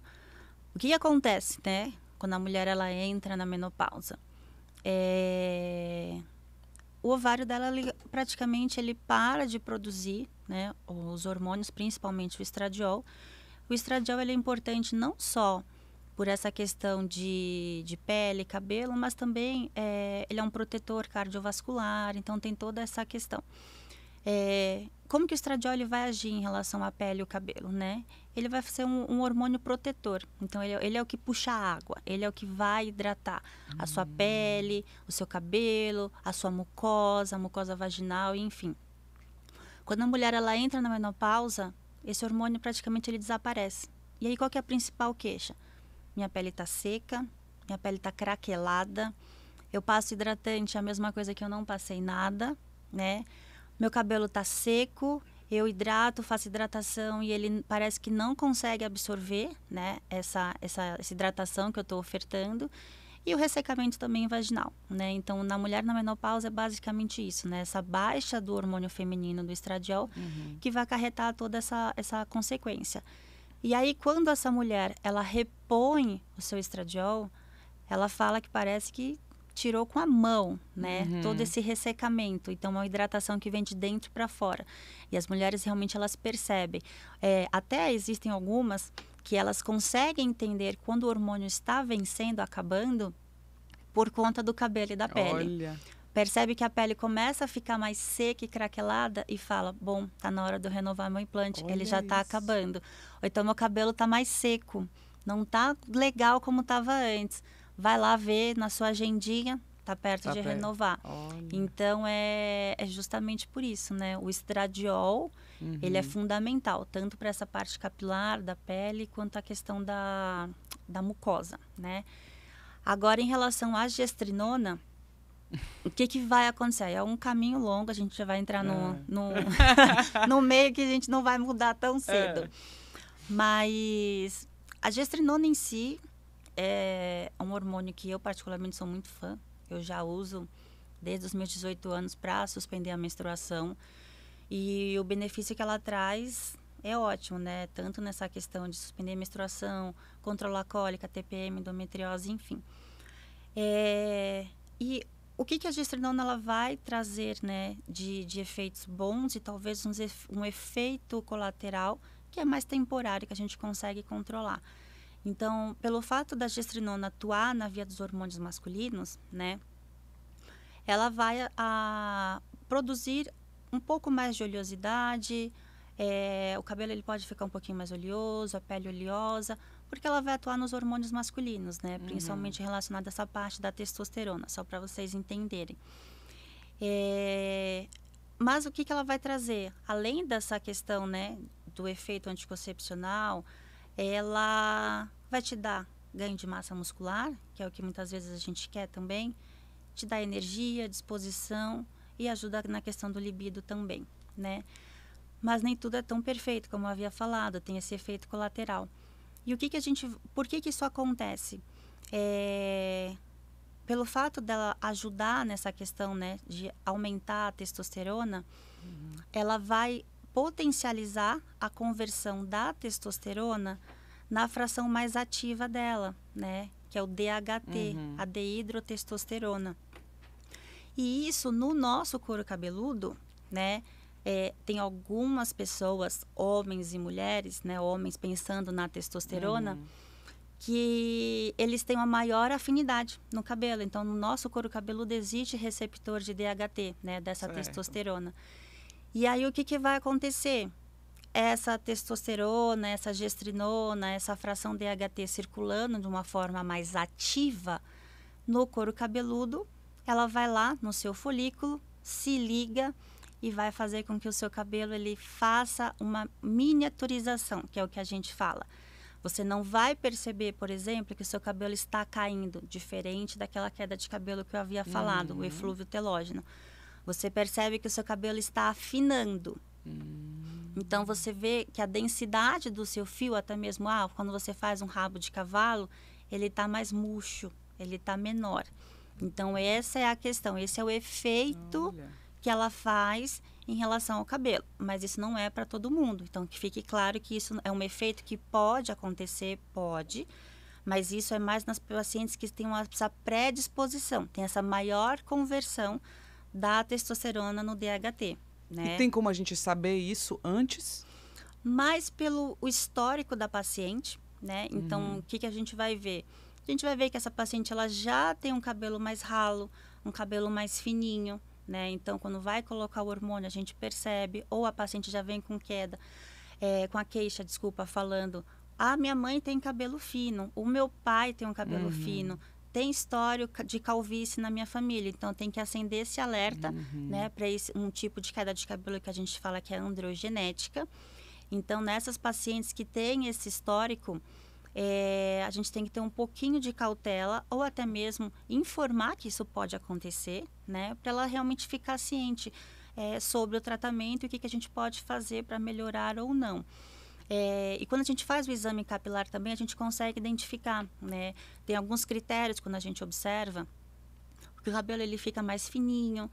Speaker 2: o que acontece, né? Quando a mulher ela entra na menopausa? O ovário dela, praticamente, ele para de produzir, né, os hormônios, principalmente o estradiol. O estradiol ele é importante não só por essa questão de pele, cabelo, mas também ele é um protetor cardiovascular, então tem toda essa questão. Como que o estradiol ele vai agir em relação à pele e o cabelo, né? Ele vai ser um hormônio protetor. Então, ele é o que puxa a água. Ele é o que vai hidratar a sua pele, o seu cabelo, a sua mucosa, a mucosa vaginal, enfim. Quando a mulher ela entra na menopausa, esse hormônio praticamente ele desaparece. E aí, qual que é a principal queixa? Minha pele está seca, minha pele está craquelada, eu passo hidratante, a mesma coisa que eu não passei nada, né? Meu cabelo está seco, eu hidrato, faço hidratação e ele parece que não consegue absorver, né, essa hidratação que eu estou ofertando. E o ressecamento também vaginal, né? Então, na mulher na menopausa é basicamente isso, né? Essa baixa do hormônio feminino, do estradiol, que vai acarretar toda essa consequência. E aí, quando essa mulher, ela repõe o seu estradiol, ela fala que parece que tirou com a mão, né? Todo esse ressecamento. Então, é uma hidratação que vem de dentro para fora. E as mulheres realmente elas percebem. Até existem algumas que elas conseguem entender quando o hormônio está vencendo, acabando, por conta do cabelo e da pele.
Speaker 1: Olha.
Speaker 2: Percebe que a pele começa a ficar mais seca e craquelada e fala, bom, tá na hora de eu renovar meu implante, ele já tá acabando. Ou então, meu cabelo tá mais seco, não tá legal como tava antes. Vai lá ver na sua agendinha, tá perto de renovar.
Speaker 1: Olha.
Speaker 2: Então, é justamente por isso, né? O estradiol, ele é fundamental, tanto para essa parte capilar da pele, quanto a questão da mucosa, né? Agora, em relação à gestrinona, o que vai acontecer? É um caminho longo, a gente já vai entrar no meio que a gente não vai mudar tão cedo. Mas a gestrinona em si é um hormônio que eu particularmente sou muito fã. Eu já uso desde os meus 18 anos para suspender a menstruação. E o benefício que ela traz é ótimo, né? Tanto nessa questão de suspender a menstruação, controlar a cólica, TPM, endometriose, enfim. E o que a gestrinona ela vai trazer, né, de efeitos bons e talvez um efeito colateral que é mais temporário, que a gente consegue controlar. Então, pelo fato da gestrinona atuar na via dos hormônios masculinos, né, ela vai produzir um pouco mais de oleosidade, o cabelo ele pode ficar um pouquinho mais oleoso, a pele oleosa, porque ela vai atuar nos hormônios masculinos, né, principalmente relacionado a essa parte da testosterona, só para vocês entenderem. Mas o que ela vai trazer? Além dessa questão, né, do efeito anticoncepcional, ela vai te dar ganho de massa muscular, que é o que muitas vezes a gente quer também, te dá energia, disposição e ajuda na questão do libido também, né? Mas nem tudo é tão perfeito, como eu havia falado, tem esse efeito colateral. E por que isso acontece? Pelo fato dela ajudar nessa questão, né, de aumentar a testosterona, ela vai potencializar a conversão da testosterona na fração mais ativa dela, né? Que é o DHT, a dehidrotestosterona. E isso, no nosso couro cabeludo, né? tem algumas pessoas, homens e mulheres, né, homens pensando na testosterona, que eles têm uma maior afinidade no cabelo. Então, no nosso couro cabeludo existe receptor de DHT, né, dessa testosterona. E aí, o que vai acontecer? Essa testosterona, essa gestrinona, essa fração DHT circulando de uma forma mais ativa no couro cabeludo, ela vai lá no seu folículo, se liga e vai fazer com que o seu cabelo ele faça uma miniaturização, que é o que a gente fala. Você não vai perceber, por exemplo, que o seu cabelo está caindo, diferente daquela queda de cabelo que eu havia falado, o eflúvio telógeno. Você percebe que o seu cabelo está afinando. Então, você vê que a densidade do seu fio, até mesmo quando você faz um rabo de cavalo, ele está mais murcho, ele está menor. Então, essa é a questão, esse é o efeito que ela faz em relação ao cabelo, mas isso não é para todo mundo. Então, que fique claro que isso é um efeito que pode acontecer, mas isso é mais nas pacientes que têm essa predisposição, tem essa maior conversão da testosterona no DHT. Né?
Speaker 1: E tem como a gente saber isso antes?
Speaker 2: Mais pelo o histórico da paciente, né? Então, o que a gente vai ver? A gente vai ver que essa paciente ela já tem um cabelo mais ralo, um cabelo mais fininho, né? Então, quando vai colocar o hormônio, a gente percebe, ou a paciente já vem com queda, com a queixa, falando: minha mãe tem cabelo fino, o meu pai tem um cabelo fino, tem histórico de calvície na minha família, então tem que acender esse alerta, né, para um tipo de queda de cabelo que a gente fala que é androgenética. Então, nessas pacientes que têm esse histórico, a gente tem que ter um pouquinho de cautela ou até mesmo informar que isso pode acontecer, né, para ela realmente ficar ciente sobre o tratamento e o que a gente pode fazer para melhorar ou não. E quando a gente faz o exame capilar também, a gente consegue identificar, né? Tem alguns critérios quando a gente observa, porque o cabelo ele fica mais fininho,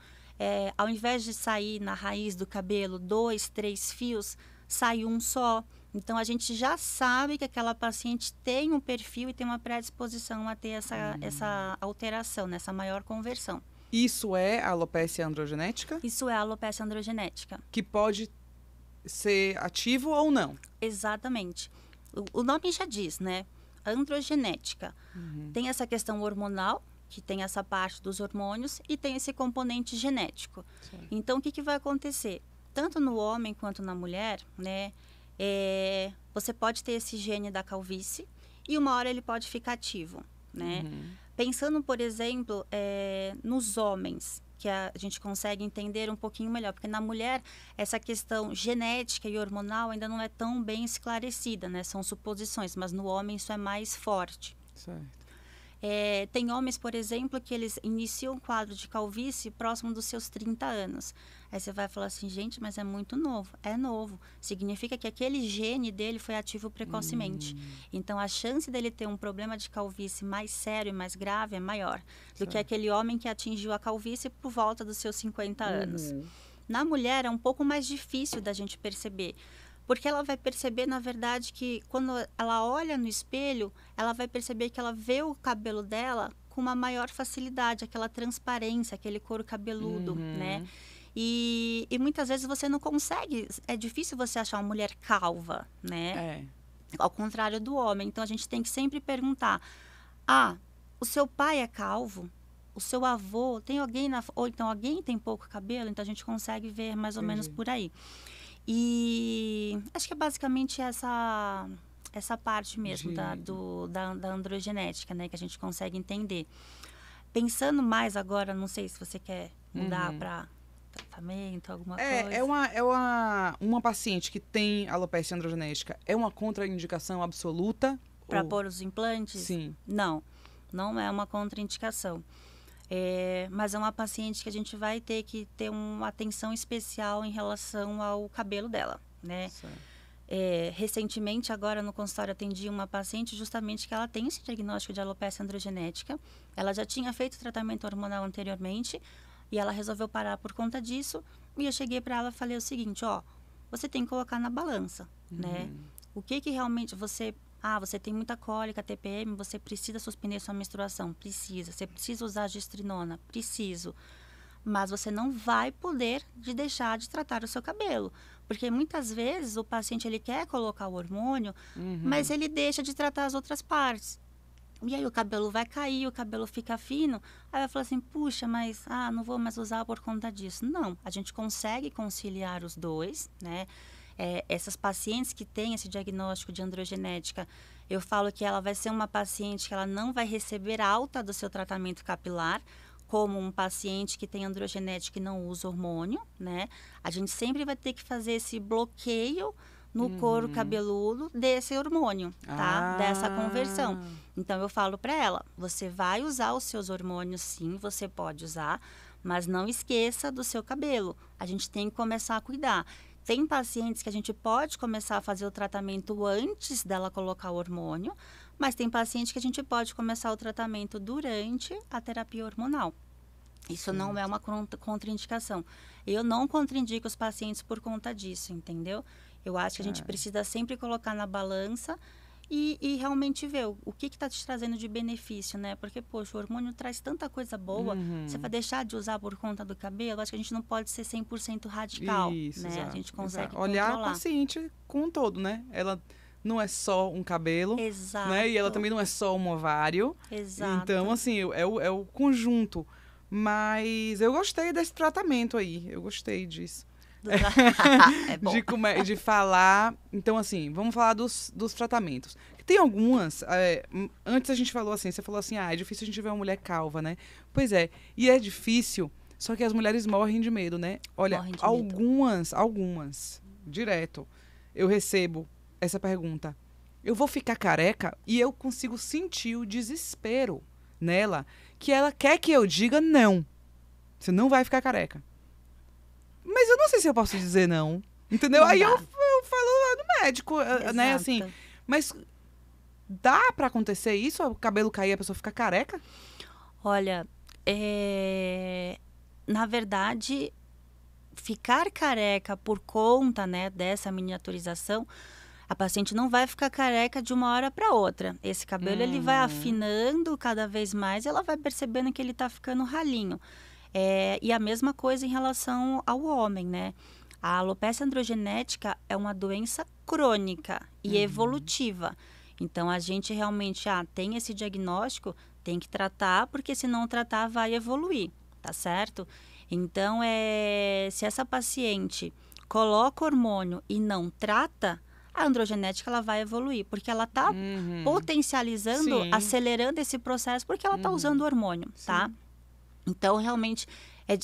Speaker 2: ao invés de sair na raiz do cabelo 2, 3 fios, sai um só. Então, a gente já sabe que aquela paciente tem um perfil e tem uma predisposição a ter essa alteração, né? Essa maior conversão.
Speaker 1: Isso é alopecia androgenética?
Speaker 2: Isso é alopecia androgenética.
Speaker 1: Que pode ser ativo ou não?
Speaker 2: Exatamente. O nome já diz, né? Androgenética. Tem essa questão hormonal, que tem essa parte dos hormônios, e tem esse componente genético. Sim. Então, o que vai acontecer? Tanto no homem quanto na mulher, né? Você pode ter esse gene da calvície e uma hora ele pode ficar ativo, né? Pensando, por exemplo, nos homens, que a gente consegue entender um pouquinho melhor, porque na mulher essa questão genética e hormonal ainda não é tão bem esclarecida, né? São suposições, mas no homem isso é mais forte.
Speaker 1: Certo.
Speaker 2: Tem homens, por exemplo, que eles iniciam um quadro de calvície próximo dos seus 30 anos. Aí você vai falar assim, gente, mas é muito novo. É novo. Significa que aquele gene dele foi ativo precocemente. Então, a chance dele ter um problema de calvície mais sério e mais grave é maior do que aquele homem que atingiu a calvície por volta dos seus 50 anos. Na mulher, é um pouco mais difícil da gente perceber. Porque ela vai perceber, na verdade, que quando ela olha no espelho, ela vai perceber que ela vê o cabelo dela com uma maior facilidade, aquela transparência, aquele couro cabeludo, né? E muitas vezes você não consegue, é difícil você achar uma mulher calva, né? Ao contrário do homem. Então, a gente tem que sempre perguntar, o seu pai é calvo? O seu avô, tem alguém ou então alguém tem pouco cabelo? Então, a gente consegue ver mais ou menos por aí. E acho que é basicamente essa parte mesmo da androgenética, né, que a gente consegue entender. Pensando mais agora, não sei se você quer mudar para tratamento, alguma coisa.
Speaker 1: Uma paciente que tem alopecia androgenética, é uma contraindicação absoluta?
Speaker 2: Para pôr os implantes?
Speaker 1: Sim.
Speaker 2: Não é uma contraindicação. Mas é uma paciente que a gente vai ter que ter uma atenção especial em relação ao cabelo dela, né? Recentemente, agora no consultório, atendi uma paciente justamente que ela tem esse diagnóstico de alopecia androgenética. Ela já tinha feito tratamento hormonal anteriormente e ela resolveu parar por conta disso. E eu cheguei para ela e falei o seguinte, você tem que colocar na balança, né? O que realmente você tem muita cólica, TPM, você precisa suspender sua menstruação? Precisa. Você precisa usar gestrinona? Preciso. mas você não vai poder deixar de tratar o seu cabelo. Porque muitas vezes o paciente ele quer colocar o hormônio, mas ele deixa de tratar as outras partes. E aí o cabelo vai cair, o cabelo fica fino. Aí vai falar assim, puxa, mas não vou mais usar por conta disso. Não, a gente consegue conciliar os dois, né? Essas pacientes que têm esse diagnóstico de androgenética, eu falo que ela vai ser uma paciente que ela não vai receber alta do seu tratamento capilar, como um paciente que tem androgenética e não usa hormônio, né? A gente sempre vai ter que fazer esse bloqueio no couro cabeludo desse hormônio, tá? Dessa conversão. Então, eu falo para ela, você vai usar os seus hormônios, sim, você pode usar, mas não esqueça do seu cabelo. A gente tem que começar a cuidar. Tem pacientes que a gente pode começar a fazer o tratamento antes dela colocar o hormônio, mas tem paciente que a gente pode começar o tratamento durante a terapia hormonal. Isso não é uma contraindicação. Eu não contraindico os pacientes por conta disso, entendeu? Eu acho que a gente precisa sempre colocar na balança e realmente ver o que está te trazendo de benefício, né? Porque, poxa, o hormônio traz tanta coisa boa, você vai deixar de usar por conta do cabelo? Acho que a gente não pode ser 100% radical,
Speaker 1: Isso,
Speaker 2: né?
Speaker 1: exato,
Speaker 2: A gente consegue
Speaker 1: olhar
Speaker 2: controlar.
Speaker 1: a paciente como um todo, né? Ela não é só um cabelo,
Speaker 2: Exato.
Speaker 1: né? E ela também não é só um ovário.
Speaker 2: Exato.
Speaker 1: Então, assim, é o conjunto. Mas eu gostei desse tratamento aí, eu gostei disso.
Speaker 2: É bom.
Speaker 1: De falar. Então, assim, vamos falar dos tratamentos. Tem algumas. Antes a gente falou assim, você falou assim, é difícil a gente ver uma mulher calva, né? Pois é, e é difícil, só que as mulheres morrem de medo, né? Olha, algumas, direto, eu recebo essa pergunta. Eu vou ficar careca? E eu consigo sentir o desespero nela, que ela quer que eu diga não. Você não vai ficar careca. Mas eu não sei se eu posso dizer não. Entendeu?
Speaker 2: Não
Speaker 1: Aí
Speaker 2: dá.
Speaker 1: eu falo no médico, né?
Speaker 2: Exato.
Speaker 1: Assim, mas dá pra acontecer isso? O cabelo cair e a pessoa ficar careca?
Speaker 2: Olha, na verdade, ficar careca por conta, né, dessa miniaturização, a paciente não vai ficar careca de uma hora para outra. Esse cabelo ele vai afinando cada vez mais e ela vai percebendo que ele está ficando ralinho. E a mesma coisa em relação ao homem, né? A alopecia androgenética é uma doença crônica e evolutiva. Então, a gente realmente tem esse diagnóstico, tem que tratar, porque se não tratar, vai evoluir, tá certo? Então, se essa paciente coloca hormônio e não trata, a androgenética ela vai evoluir, porque ela está potencializando,
Speaker 1: Sim.
Speaker 2: acelerando esse processo, porque ela está usando hormônio, tá? Então, realmente,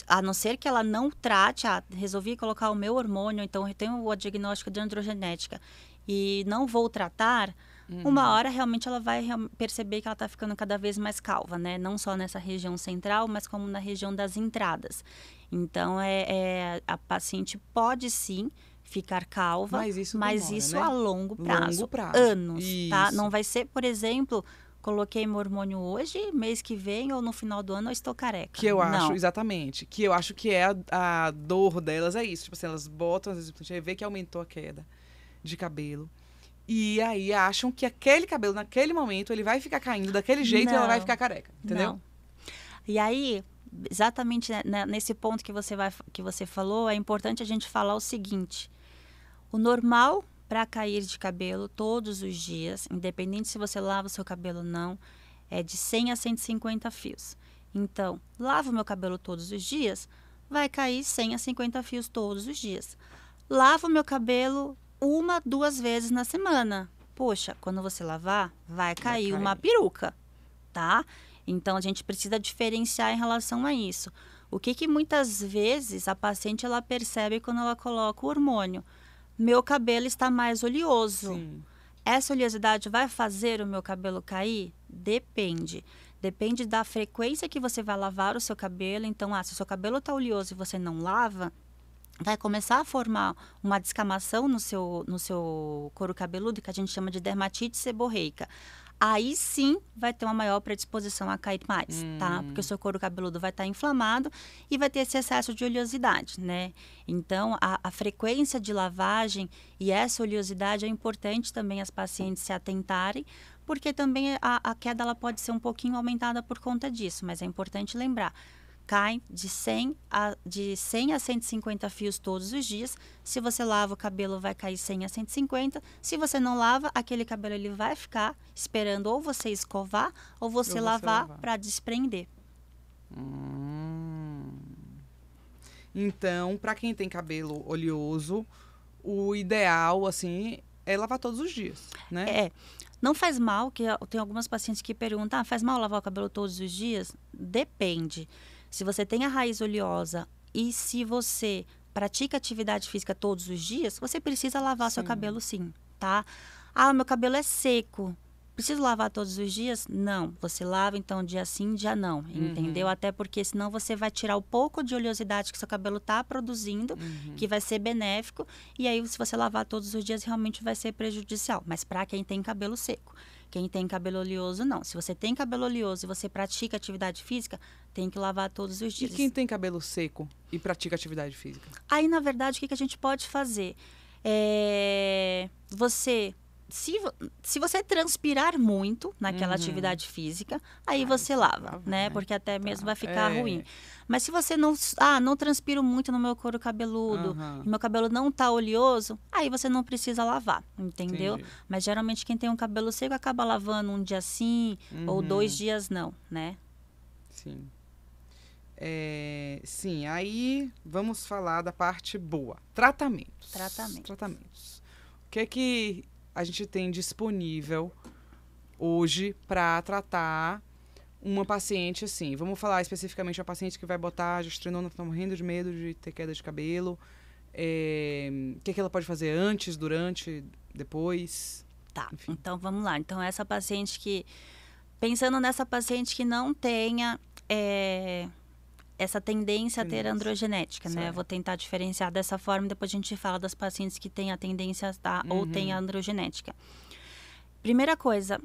Speaker 2: a não ser que ela não trate, resolvi colocar o meu hormônio, então eu tenho o diagnóstico de androgenética e não vou tratar, uma hora realmente ela vai perceber que ela está ficando cada vez mais calva, né? Não só nessa região central, mas como na região das entradas. Então, a paciente pode sim ficar calva, mas isso
Speaker 1: demora,
Speaker 2: a longo prazo. Anos, tá? Não vai ser, por exemplo, coloquei meu hormônio hoje, mês que vem ou no final do ano eu estou careca.
Speaker 1: Que eu acho, exatamente, que eu acho que a dor delas é isso. Tipo assim, elas botam, às vezes, a gente vê que aumentou a queda de cabelo. E aí acham que aquele cabelo, naquele momento, ele vai ficar caindo daquele jeito e ela vai ficar careca, entendeu?
Speaker 2: Não. E aí, exatamente nesse ponto que você falou, é importante a gente falar o seguinte. O normal para cair de cabelo todos os dias, independente se você lava o seu cabelo ou não, é de 100 a 150 fios. Então, lavo o meu cabelo todos os dias, vai cair 100 a 50 fios todos os dias. Lavo o meu cabelo 1, 2 vezes na semana. Poxa, quando você lavar, vai cair uma peruca, tá? Então, a gente precisa diferenciar em relação a isso. O que muitas vezes a paciente ela percebe quando ela coloca o hormônio? Meu cabelo está mais oleoso.
Speaker 1: Sim.
Speaker 2: Essa oleosidade vai fazer o meu cabelo cair? Depende. Depende da frequência que você vai lavar o seu cabelo. Então, se o seu cabelo está oleoso e você não lava, vai começar a formar uma descamação no seu couro cabeludo, que a gente chama de dermatite seborreica. Aí sim vai ter uma maior predisposição a cair mais, tá? Porque o seu couro cabeludo vai estar inflamado e vai ter esse excesso de oleosidade, né? Então, a frequência de lavagem e essa oleosidade é importante também as pacientes se atentarem, porque também a queda ela pode ser um pouquinho aumentada por conta disso, mas é importante lembrar. Cai de 100 a 150 fios todos os dias. Se você lava, o cabelo vai cair 100 a 150. Se você não lava, aquele cabelo ele vai ficar esperando ou você escovar ou você lavar para desprender.
Speaker 1: Então, para quem tem cabelo oleoso, o ideal, assim, é lavar todos os dias, né?
Speaker 2: Não faz mal, que eu tenho algumas pacientes que perguntam, faz mal lavar o cabelo todos os dias? Depende. Se você tem a raiz oleosa e se você pratica atividade física todos os dias, você precisa lavar seu cabelo sim, tá? O meu cabelo é seco. Preciso lavar todos os dias? Não. Você lava, então, dia sim, dia não. Entendeu? Até porque senão você vai tirar o pouco de oleosidade que seu cabelo está produzindo, que vai ser benéfico. E aí, se você lavar todos os dias, realmente vai ser prejudicial. Mas para quem tem cabelo seco. Quem tem cabelo oleoso, não. Se você tem cabelo oleoso e você pratica atividade física, tem que lavar todos os dias.
Speaker 1: E quem tem cabelo seco e pratica atividade física?
Speaker 2: Aí, na verdade, o que a gente pode fazer? Se você transpirar muito naquela atividade física, aí você lava, né? Porque até mesmo vai ficar ruim. Mas se você não transpiro muito no meu couro cabeludo, e meu cabelo não tá oleoso, aí você não precisa lavar, entendeu?
Speaker 1: Entendi.
Speaker 2: Mas geralmente quem tem um cabelo seco acaba lavando um dia sim ou 2 dias não, né?
Speaker 1: Sim. Sim, aí vamos falar da parte boa. Tratamentos. O que é que a gente tem disponível hoje para tratar uma paciente assim? Vamos falar especificamente a paciente que vai botar gestrinona, está morrendo de medo de ter queda de cabelo. O que ela pode fazer antes, durante, depois?
Speaker 2: Tá,
Speaker 1: Enfim.
Speaker 2: então vamos lá. Então essa paciente pensando nessa paciente que não tenha essa tendência a ter androgenética, né? Vou tentar diferenciar dessa forma e depois a gente fala das pacientes que têm a tendência ou têm a androgenética. Primeira coisa,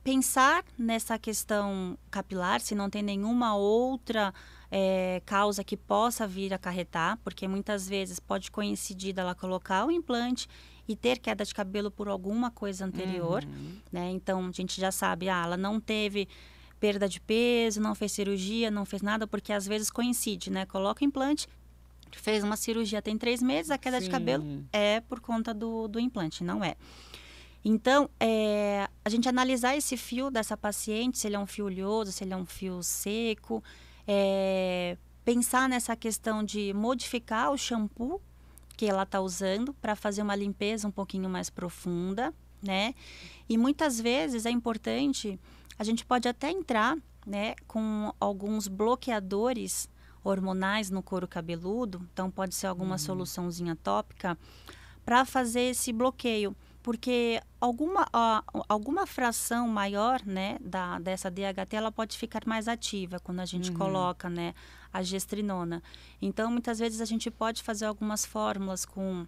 Speaker 2: pensar nessa questão capilar, se não tem nenhuma outra causa que possa vir a acarretar, porque muitas vezes pode coincidir dela colocar o implante e ter queda de cabelo por alguma coisa anterior, né? Então, a gente já sabe, ela não teve perda de peso, não fez cirurgia, não fez nada, porque às vezes coincide, né? Coloca o implante, fez uma cirurgia tem 3 meses, a queda de cabelo é por conta do implante, não é. Então, a gente analisar esse fio dessa paciente, se ele é um fio oleoso, se ele é um fio seco, pensar nessa questão de modificar o shampoo que ela está usando para fazer uma limpeza um pouquinho mais profunda, né? E muitas vezes é importante, a gente pode até entrar, né, com alguns bloqueadores hormonais no couro cabeludo, então pode ser alguma soluçãozinha tópica para fazer esse bloqueio, porque alguma fração maior, né, dessa DHT, ela pode ficar mais ativa quando a gente coloca, né, a gestrinona. Então, muitas vezes a gente pode fazer algumas fórmulas com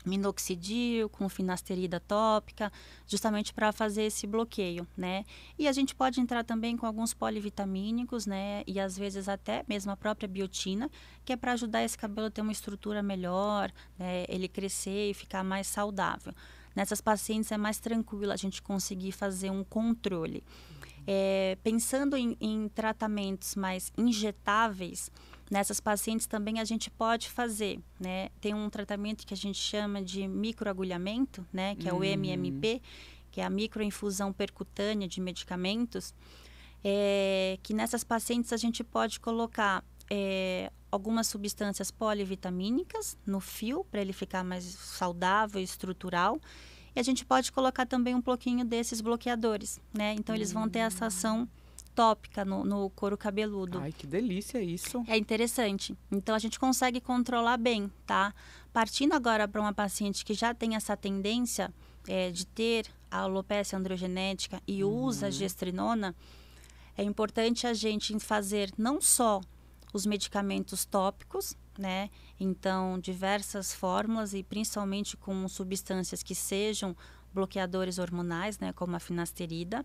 Speaker 2: minoxidil, com finasterida tópica, justamente para fazer esse bloqueio, né? E a gente pode entrar também com alguns polivitamínicos, né? E às vezes até mesmo a própria biotina, que é para ajudar esse cabelo a ter uma estrutura melhor, né? Ele crescer e ficar mais saudável. Nessas pacientes é mais tranquilo a gente conseguir fazer um controle. Pensando em tratamentos mais injetáveis, nessas pacientes também a gente pode fazer, né? Tem um tratamento que a gente chama de microagulhamento, né? Que é o MMP, que é a microinfusão percutânea de medicamentos, que nessas pacientes a gente pode colocar algumas substâncias polivitamínicas no fio, para ele ficar mais saudável e estrutural. E a gente pode colocar também um pouquinho desses bloqueadores, né? Então, eles vão ter essa ação tópica no couro cabeludo.
Speaker 1: Ai, que delícia isso.
Speaker 2: É interessante. Então, a gente consegue controlar bem, tá? Partindo agora para uma paciente que já tem essa tendência de ter a alopecia androgenética e usa gestrinona, é importante a gente fazer não só os medicamentos tópicos, né? Então, diversas fórmulas e principalmente com substâncias que sejam bloqueadores hormonais, né? Como a finasterida.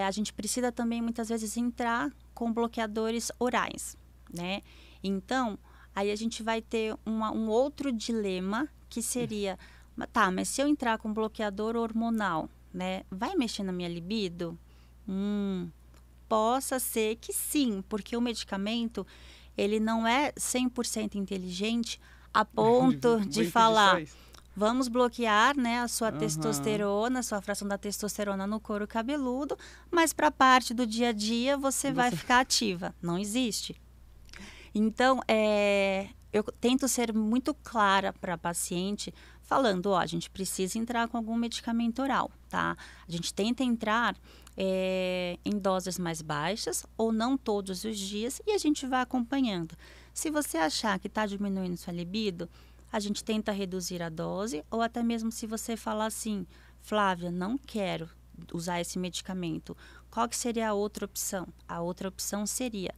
Speaker 2: A gente precisa também, muitas vezes, entrar com bloqueadores orais, né? Então, aí a gente vai ter um outro dilema que seria, tá, mas se eu entrar com bloqueador hormonal, né? Vai mexer na minha libido? possa ser que sim, porque o medicamento, ele não é 100% inteligente a ponto de falar, vamos bloquear, né, a sua testosterona, a sua fração da testosterona no couro cabeludo, mas para a parte do dia a dia você vai ficar ativa. Não existe. Então, eu tento ser muito clara para a paciente, falando, ó, a gente precisa entrar com algum medicamento oral, tá? A gente tenta entrar em doses mais baixas, ou não todos os dias, e a gente vai acompanhando. Se você achar que está diminuindo sua libido, a gente tenta reduzir a dose, ou até mesmo se você falar assim, Flávia, não quero usar esse medicamento, qual que seria a outra opção? A outra opção seria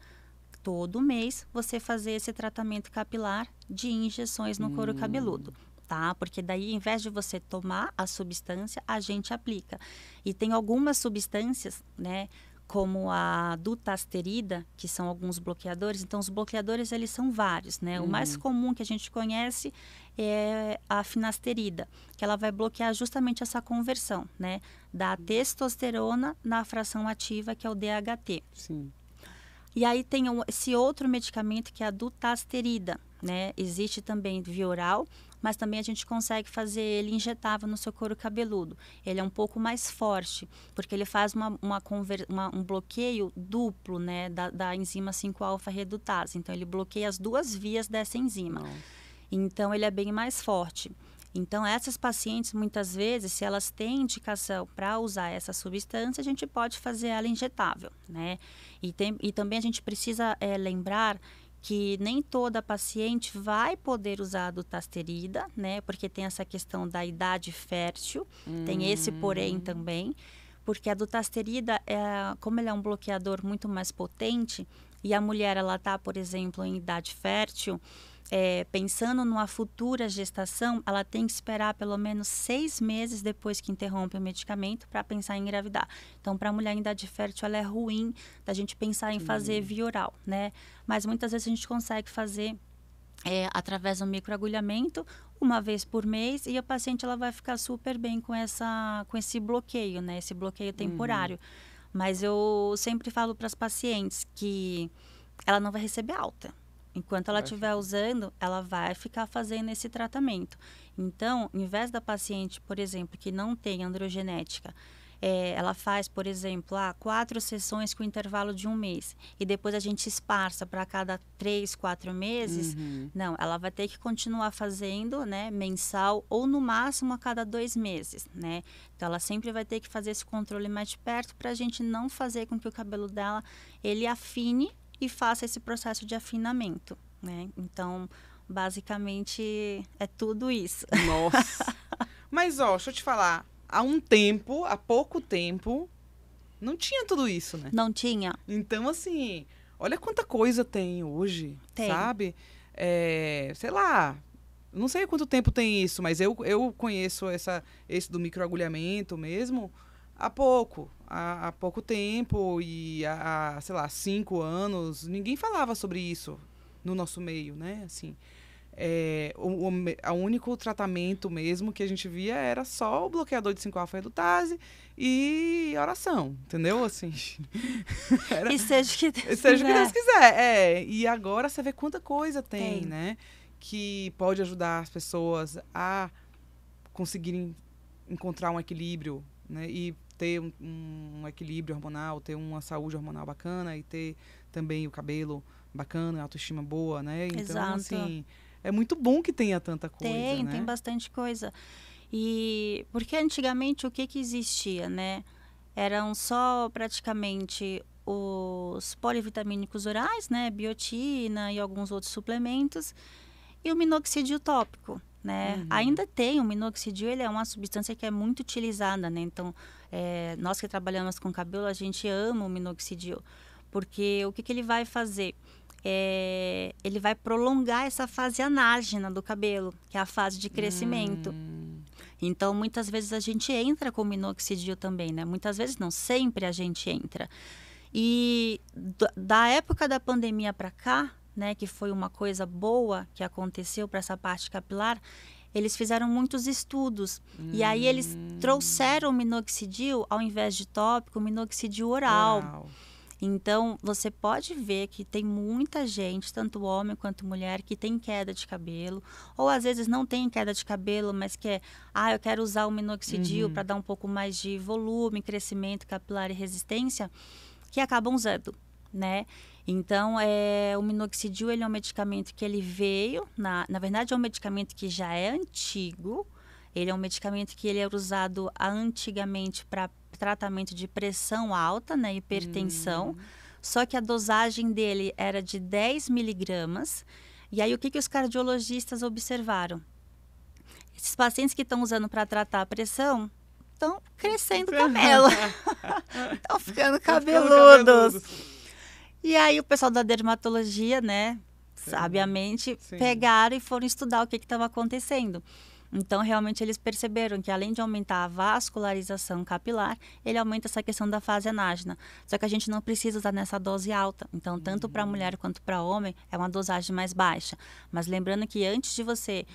Speaker 2: todo mês você fazer esse tratamento capilar de injeções no couro cabeludo, tá? Porque daí, em vez de você tomar a substância, a gente aplica. E tem algumas substâncias, né, como a dutasterida, que são alguns bloqueadores. Então, os bloqueadores, eles são vários, né? O mais comum que a gente conhece é a finasterida, que ela vai bloquear justamente essa conversão, né, da testosterona na fração ativa, que é o DHT.
Speaker 1: Sim.
Speaker 2: E aí tem esse outro medicamento que é a dutasterida, né? Existe também via oral, mas também a gente consegue fazer ele injetável no seu couro cabeludo. Ele é um pouco mais forte, porque ele faz um bloqueio duplo, né, da enzima 5-alfa-redutase. Então, ele bloqueia as duas vias dessa enzima.
Speaker 1: Nossa.
Speaker 2: Então, ele é bem mais forte. Então, essas pacientes, muitas vezes, se elas têm indicação para usar essa substância, a gente pode fazer ela injetável, né? E também a gente precisa lembrar que nem toda paciente vai poder usar a dutasterida, né? Porque tem essa questão da idade fértil, tem esse porém também, porque a dutasterida, como ele é um bloqueador muito mais potente, e a mulher, ela está, por exemplo, em idade fértil, pensando numa futura gestação, ela tem que esperar pelo menos 6 meses depois que interrompe o medicamento para pensar em engravidar. Então, para a mulher em idade fértil, ela é ruim da gente pensar em fazer via oral, né? Mas muitas vezes a gente consegue fazer através do microagulhamento, uma vez por mês, e a paciente ela vai ficar super bem com esse bloqueio, né? Esse bloqueio temporário. Mas eu sempre falo para as pacientes que ela não vai receber alta. Enquanto ela estiver usando, ela vai ficar fazendo esse tratamento. Então, em vez da paciente, por exemplo, que não tem androgenética, ela faz, por exemplo, 4 sessões com intervalo de 1 mês. E depois a gente esparça para cada 3, 4 meses. Não, ela vai ter que continuar fazendo, né, mensal ou no máximo a cada 2 meses, né? Então, ela sempre vai ter que fazer esse controle mais de perto para a gente não fazer com que o cabelo dela, ele afine e faça esse processo de afinamento, né? Então, basicamente, é tudo isso.
Speaker 1: Nossa! Mas, deixa eu te falar. Há pouco tempo, não tinha tudo isso, né?
Speaker 2: Não tinha.
Speaker 1: Então, assim, olha quanta coisa tem hoje, sabe? Sei lá, não sei quanto tempo tem isso, mas eu conheço esse do microagulhamento mesmo há pouco tempo e sei lá, 5 anos. Ninguém falava sobre isso no nosso meio, né? Assim, o único tratamento mesmo que a gente via era só o bloqueador de 5-alfa-redutase e oração, entendeu? Assim,
Speaker 2: e seja o que Deus
Speaker 1: seja o que Deus quiser. E agora você vê quanta coisa tem, né? Que pode ajudar as pessoas a conseguirem encontrar um equilíbrio, né? E ter um equilíbrio hormonal, ter uma saúde hormonal bacana e ter também o cabelo bacana, a autoestima boa, né? Então,
Speaker 2: Exato.
Speaker 1: assim, é muito bom que tenha tanta coisa, né?
Speaker 2: Tem bastante coisa. E porque antigamente o que existia, né? Eram só praticamente os polivitamínicos orais, né? Biotina e alguns outros suplementos e o minoxidil tópico, né? Ainda tem o minoxidil, ele é uma substância que é muito utilizada, né? Então, nós que trabalhamos com cabelo, a gente ama o minoxidil, porque o que ele vai fazer? Ele vai prolongar essa fase anágena do cabelo, que é a fase de crescimento. Então, muitas vezes a gente entra com minoxidil também, né? Muitas vezes não, sempre a gente entra. E da época da pandemia para cá, né, que foi uma coisa boa que aconteceu para essa parte capilar, eles fizeram muitos estudos. E aí eles trouxeram o minoxidil, ao invés de tópico, o minoxidil oral. Então, você pode ver que tem muita gente, tanto homem quanto mulher, que tem queda de cabelo, ou às vezes não tem queda de cabelo, mas eu quero usar o minoxidil para dar um pouco mais de volume, crescimento capilar e resistência, que acabam usando, né? Então, o minoxidil, ele é um medicamento que ele veio, na verdade é um medicamento que já é antigo, ele é um medicamento que ele era usado antigamente para tratamento de pressão alta, né, hipertensão, só que a dosagem dele era de 10 miligramas, e aí o que os cardiologistas observaram? Esses pacientes que estão usando para tratar a pressão estão crescendo cabelo, estão ficando cabeludos. E aí o pessoal da dermatologia, né, sabiamente, pegaram e foram estudar o que estava acontecendo. Então, realmente, eles perceberam que, além de aumentar a vascularização capilar, ele aumenta essa questão da fase anágena. Só que a gente não precisa usar nessa dose alta. Então, tanto para mulher quanto para homem, é uma dosagem mais baixa. Mas lembrando que, antes de você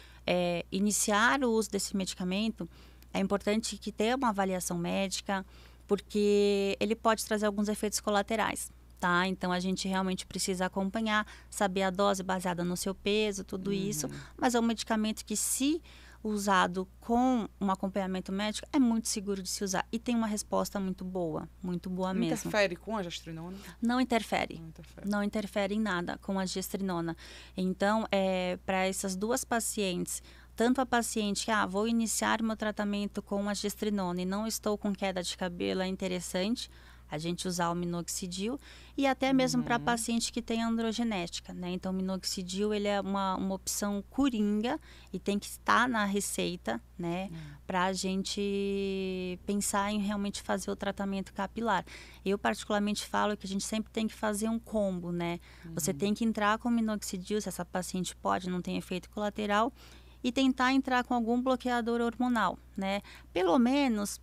Speaker 2: iniciar o uso desse medicamento, é importante que tenha uma avaliação médica, porque ele pode trazer alguns efeitos colaterais. Tá? Então, a gente realmente precisa acompanhar, saber a dose baseada no seu peso, tudo isso. Mas é um medicamento que, se usado com um acompanhamento médico, é muito seguro de se usar. E tem uma resposta muito boa mesmo.
Speaker 1: Interfere com a gestrinona?
Speaker 2: Não interfere. Não interfere em nada com a gestrinona. Então, para essas duas pacientes, tanto a paciente que, vou iniciar meu tratamento com a gestrinona e não estou com queda de cabelo, é interessante a gente usar o minoxidil, e até mesmo para paciente que tem androgenética, né? Então, o minoxidil, ele é uma opção coringa e tem que estar na receita, né? Para a gente pensar em realmente fazer o tratamento capilar. Eu, particularmente, falo que a gente sempre tem que fazer um combo, né? Você tem que entrar com o minoxidil, se essa paciente pode, não tem efeito colateral, e tentar entrar com algum bloqueador hormonal, né? Pelo menos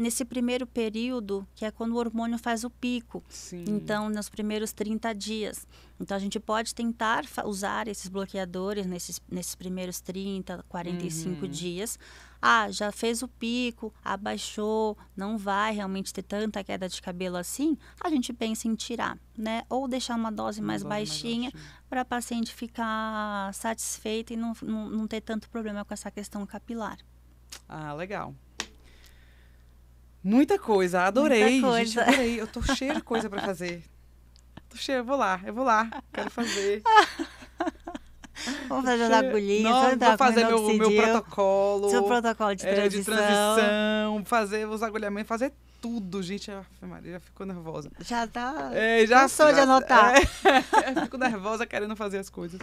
Speaker 2: nesse primeiro período, que é quando o hormônio faz o pico.
Speaker 1: Sim.
Speaker 2: Então, nos primeiros 30 dias. Então, a gente pode tentar usar esses bloqueadores nesses primeiros 30, 45 dias. Já fez o pico, abaixou, não vai realmente ter tanta queda de cabelo assim, a gente pensa em tirar, né? Ou deixar uma dose mais baixinha para a paciente ficar satisfeita e não ter tanto problema com essa questão capilar.
Speaker 1: Legal. Muita coisa, adorei.
Speaker 2: Muita coisa.
Speaker 1: Gente, adorei. Eu tô cheia de coisa para fazer. Eu vou lá, quero fazer.
Speaker 2: Vamos fazer as agulhinhas,
Speaker 1: vou fazer meu protocolo.
Speaker 2: Seu protocolo de transição.
Speaker 1: Fazer os agulhamentos, fazer tudo, gente. A Maria já ficou nervosa.
Speaker 2: Já tá.
Speaker 1: Já
Speaker 2: sou de anotar.
Speaker 1: Fico nervosa querendo fazer as coisas.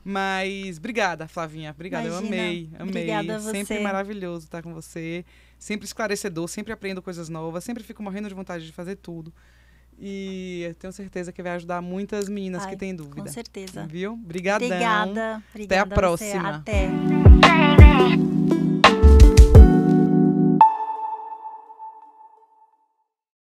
Speaker 1: Mas obrigada, Flavinha. Obrigada,
Speaker 2: Imagina.
Speaker 1: Eu amei.
Speaker 2: Obrigada a você.
Speaker 1: Sempre maravilhoso estar com você. Sempre esclarecedor, sempre aprendo coisas novas, sempre fico morrendo de vontade de fazer tudo. E eu tenho certeza que vai ajudar muitas meninas que têm dúvida.
Speaker 2: Com certeza.
Speaker 1: Viu? Obrigadão.
Speaker 2: Obrigada.
Speaker 1: Até a próxima.
Speaker 2: Até.